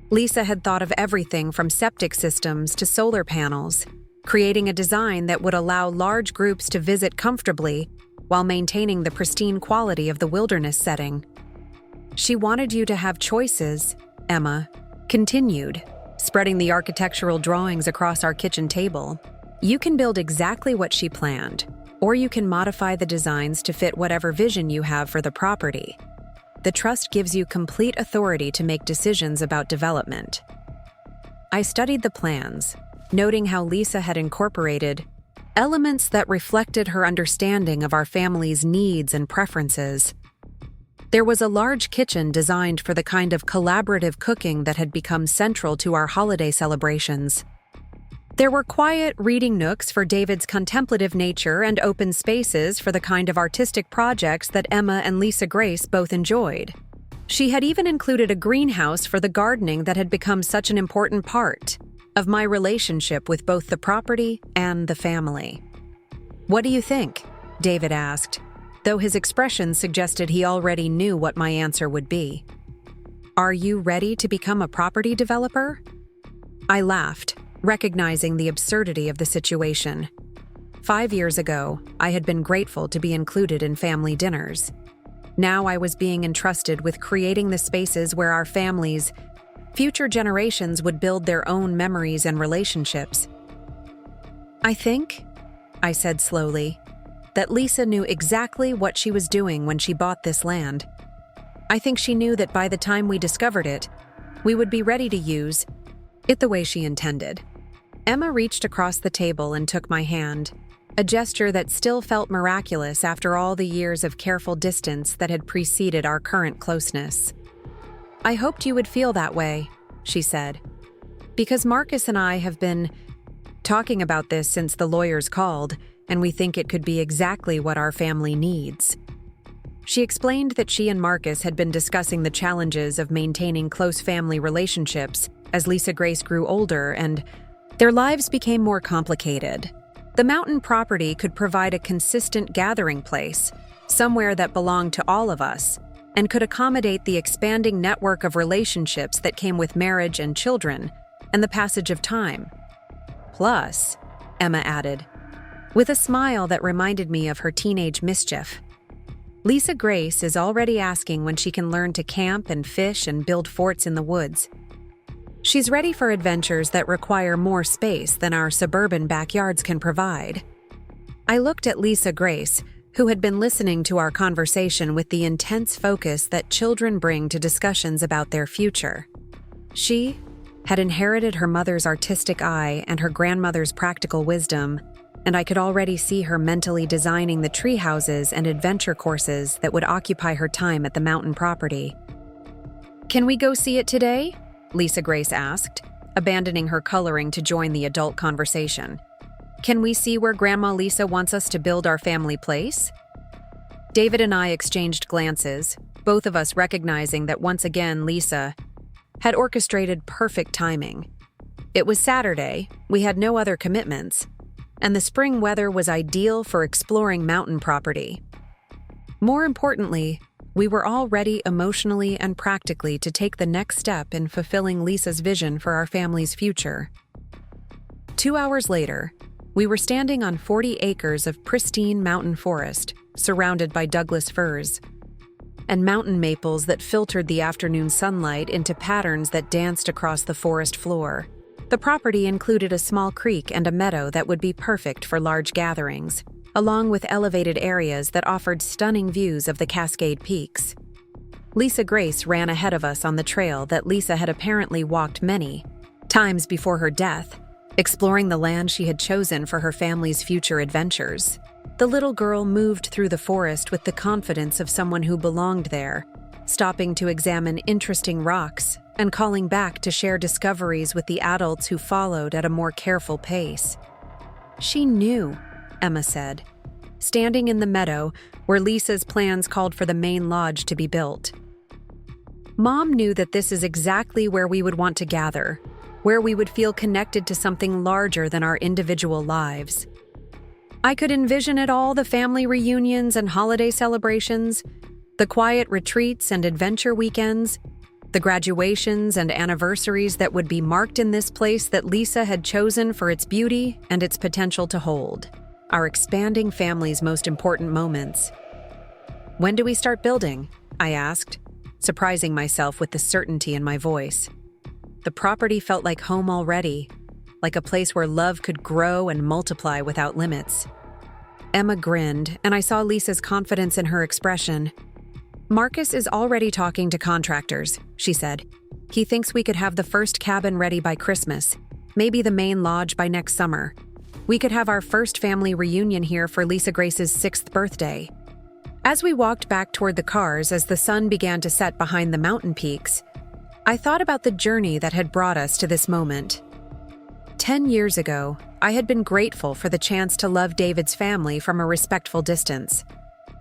Lisa had thought of everything from septic systems to solar panels, creating a design that would allow large groups to visit comfortably while maintaining the pristine quality of the wilderness setting. "She wanted you to have choices," Emma continued, spreading the architectural drawings across our kitchen table. "You can build exactly what she planned, or you can modify the designs to fit whatever vision you have for the property. The trust gives you complete authority to make decisions about development." I studied the plans, noting how Lisa had incorporated elements that reflected her understanding of our family's needs and preferences. There was a large kitchen designed for the kind of collaborative cooking that had become central to our holiday celebrations. There were quiet reading nooks for David's contemplative nature and open spaces for the kind of artistic projects that Emma and Lisa Grace both enjoyed. She had even included a greenhouse for the gardening that had become such an important part of my relationship with both the property and the family. "What do you think?" David asked, though his expression suggested he already knew what my answer would be. "Are you ready to become a property developer?" I laughed, recognizing the absurdity of the situation. 5 years ago, I had been grateful to be included in family dinners. Now I was being entrusted with creating the spaces where our families, future generations would build their own memories and relationships. "I think," I said slowly, "that Lisa knew exactly what she was doing when she bought this land. I think she knew that by the time we discovered it, we would be ready to use it the way she intended." Emma reached across the table and took my hand, a gesture that still felt miraculous after all the years of careful distance that had preceded our current closeness. "I hoped you would feel that way," she said, "because Marcus and I have been talking about this since the lawyers called, and we think it could be exactly what our family needs." She explained that she and Marcus had been discussing the challenges of maintaining close family relationships as Lisa Grace grew older and their lives became more complicated. The mountain property could provide a consistent gathering place, somewhere that belonged to all of us, and could accommodate the expanding network of relationships that came with marriage and children and the passage of time. "Plus," Emma added, with a smile that reminded me of her teenage mischief, "Lisa Grace is already asking when she can learn to camp and fish and build forts in the woods. She's ready for adventures that require more space than our suburban backyards can provide." I looked at Lisa Grace, who had been listening to our conversation with the intense focus that children bring to discussions about their future. She had inherited her mother's artistic eye and her grandmother's practical wisdom, and I could already see her mentally designing the tree houses and adventure courses that would occupy her time at the mountain property. "Can we go see it today?" Lisa Grace asked, abandoning her coloring to join the adult conversation. "Can we see where Grandma Lisa wants us to build our family place?" David and I exchanged glances, both of us recognizing that once again Lisa had orchestrated perfect timing. It was Saturday, we had no other commitments, and the spring weather was ideal for exploring mountain property. More importantly, we were all ready emotionally and practically to take the next step in fulfilling Lisa's vision for our family's future. 2 hours later, we were standing on 40 acres of pristine mountain forest, surrounded by Douglas firs and mountain maples that filtered the afternoon sunlight into patterns that danced across the forest floor. The property included a small creek and a meadow that would be perfect for large gatherings, along with elevated areas that offered stunning views of the Cascade Peaks. Lisa Grace ran ahead of us on the trail that Lisa had apparently walked many times before her death, exploring the land she had chosen for her family's future adventures. The little girl moved through the forest with the confidence of someone who belonged there, stopping to examine interesting rocks and calling back to share discoveries with the adults who followed at a more careful pace. "She knew," Emma said, standing in the meadow where Lisa's plans called for the main lodge to be built. "Mom knew that this is exactly where we would want to gather, where we would feel connected to something larger than our individual lives. I could envision it all, the family reunions and holiday celebrations, the quiet retreats and adventure weekends, the graduations and anniversaries that would be marked in this place that Lisa had chosen for its beauty and its potential to hold our expanding family's most important moments." "When do we start building?" I asked, surprising myself with the certainty in my voice. The property felt like home already, like a place where love could grow and multiply without limits. Emma grinned, and I saw Lisa's confidence in her expression. "Marcus is already talking to contractors," she said. "He thinks we could have the first cabin ready by Christmas, maybe the main lodge by next summer. We could have our first family reunion here for Lisa Grace's 6th birthday." As we walked back toward the cars as the sun began to set behind the mountain peaks, I thought about the journey that had brought us to this moment. 10 years ago, I had been grateful for the chance to love David's family from a respectful distance.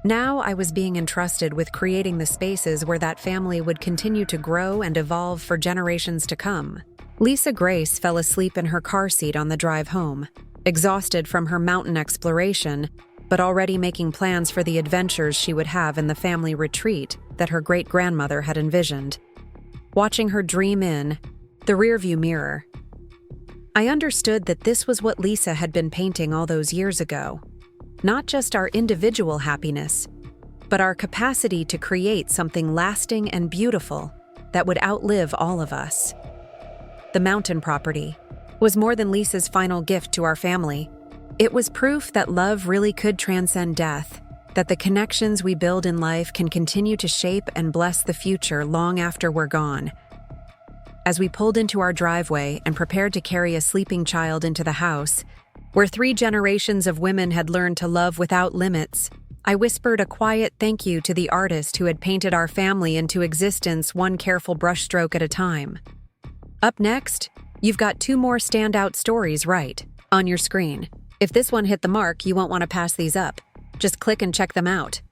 Now I was being entrusted with creating the spaces where that family would continue to grow and evolve for generations to come. Lisa Grace fell asleep in her car seat on the drive home, exhausted from her mountain exploration, but already making plans for the adventures she would have in the family retreat that her great-grandmother had envisioned. Watching her dream in the rearview mirror, I understood that this was what Lisa had been painting all those years ago. Not just our individual happiness, but our capacity to create something lasting and beautiful that would outlive all of us. The mountain property was more than Lisa's final gift to our family. It was proof that love really could transcend death, that the connections we build in life can continue to shape and bless the future long after we're gone. As we pulled into our driveway and prepared to carry a sleeping child into the house, where 3 generations of women had learned to love without limits, I whispered a quiet thank you to the artist who had painted our family into existence one careful brushstroke at a time. Up next, you've got 2 more standout stories right on your screen. If this one hit the mark, you won't want to pass these up. Just click and check them out.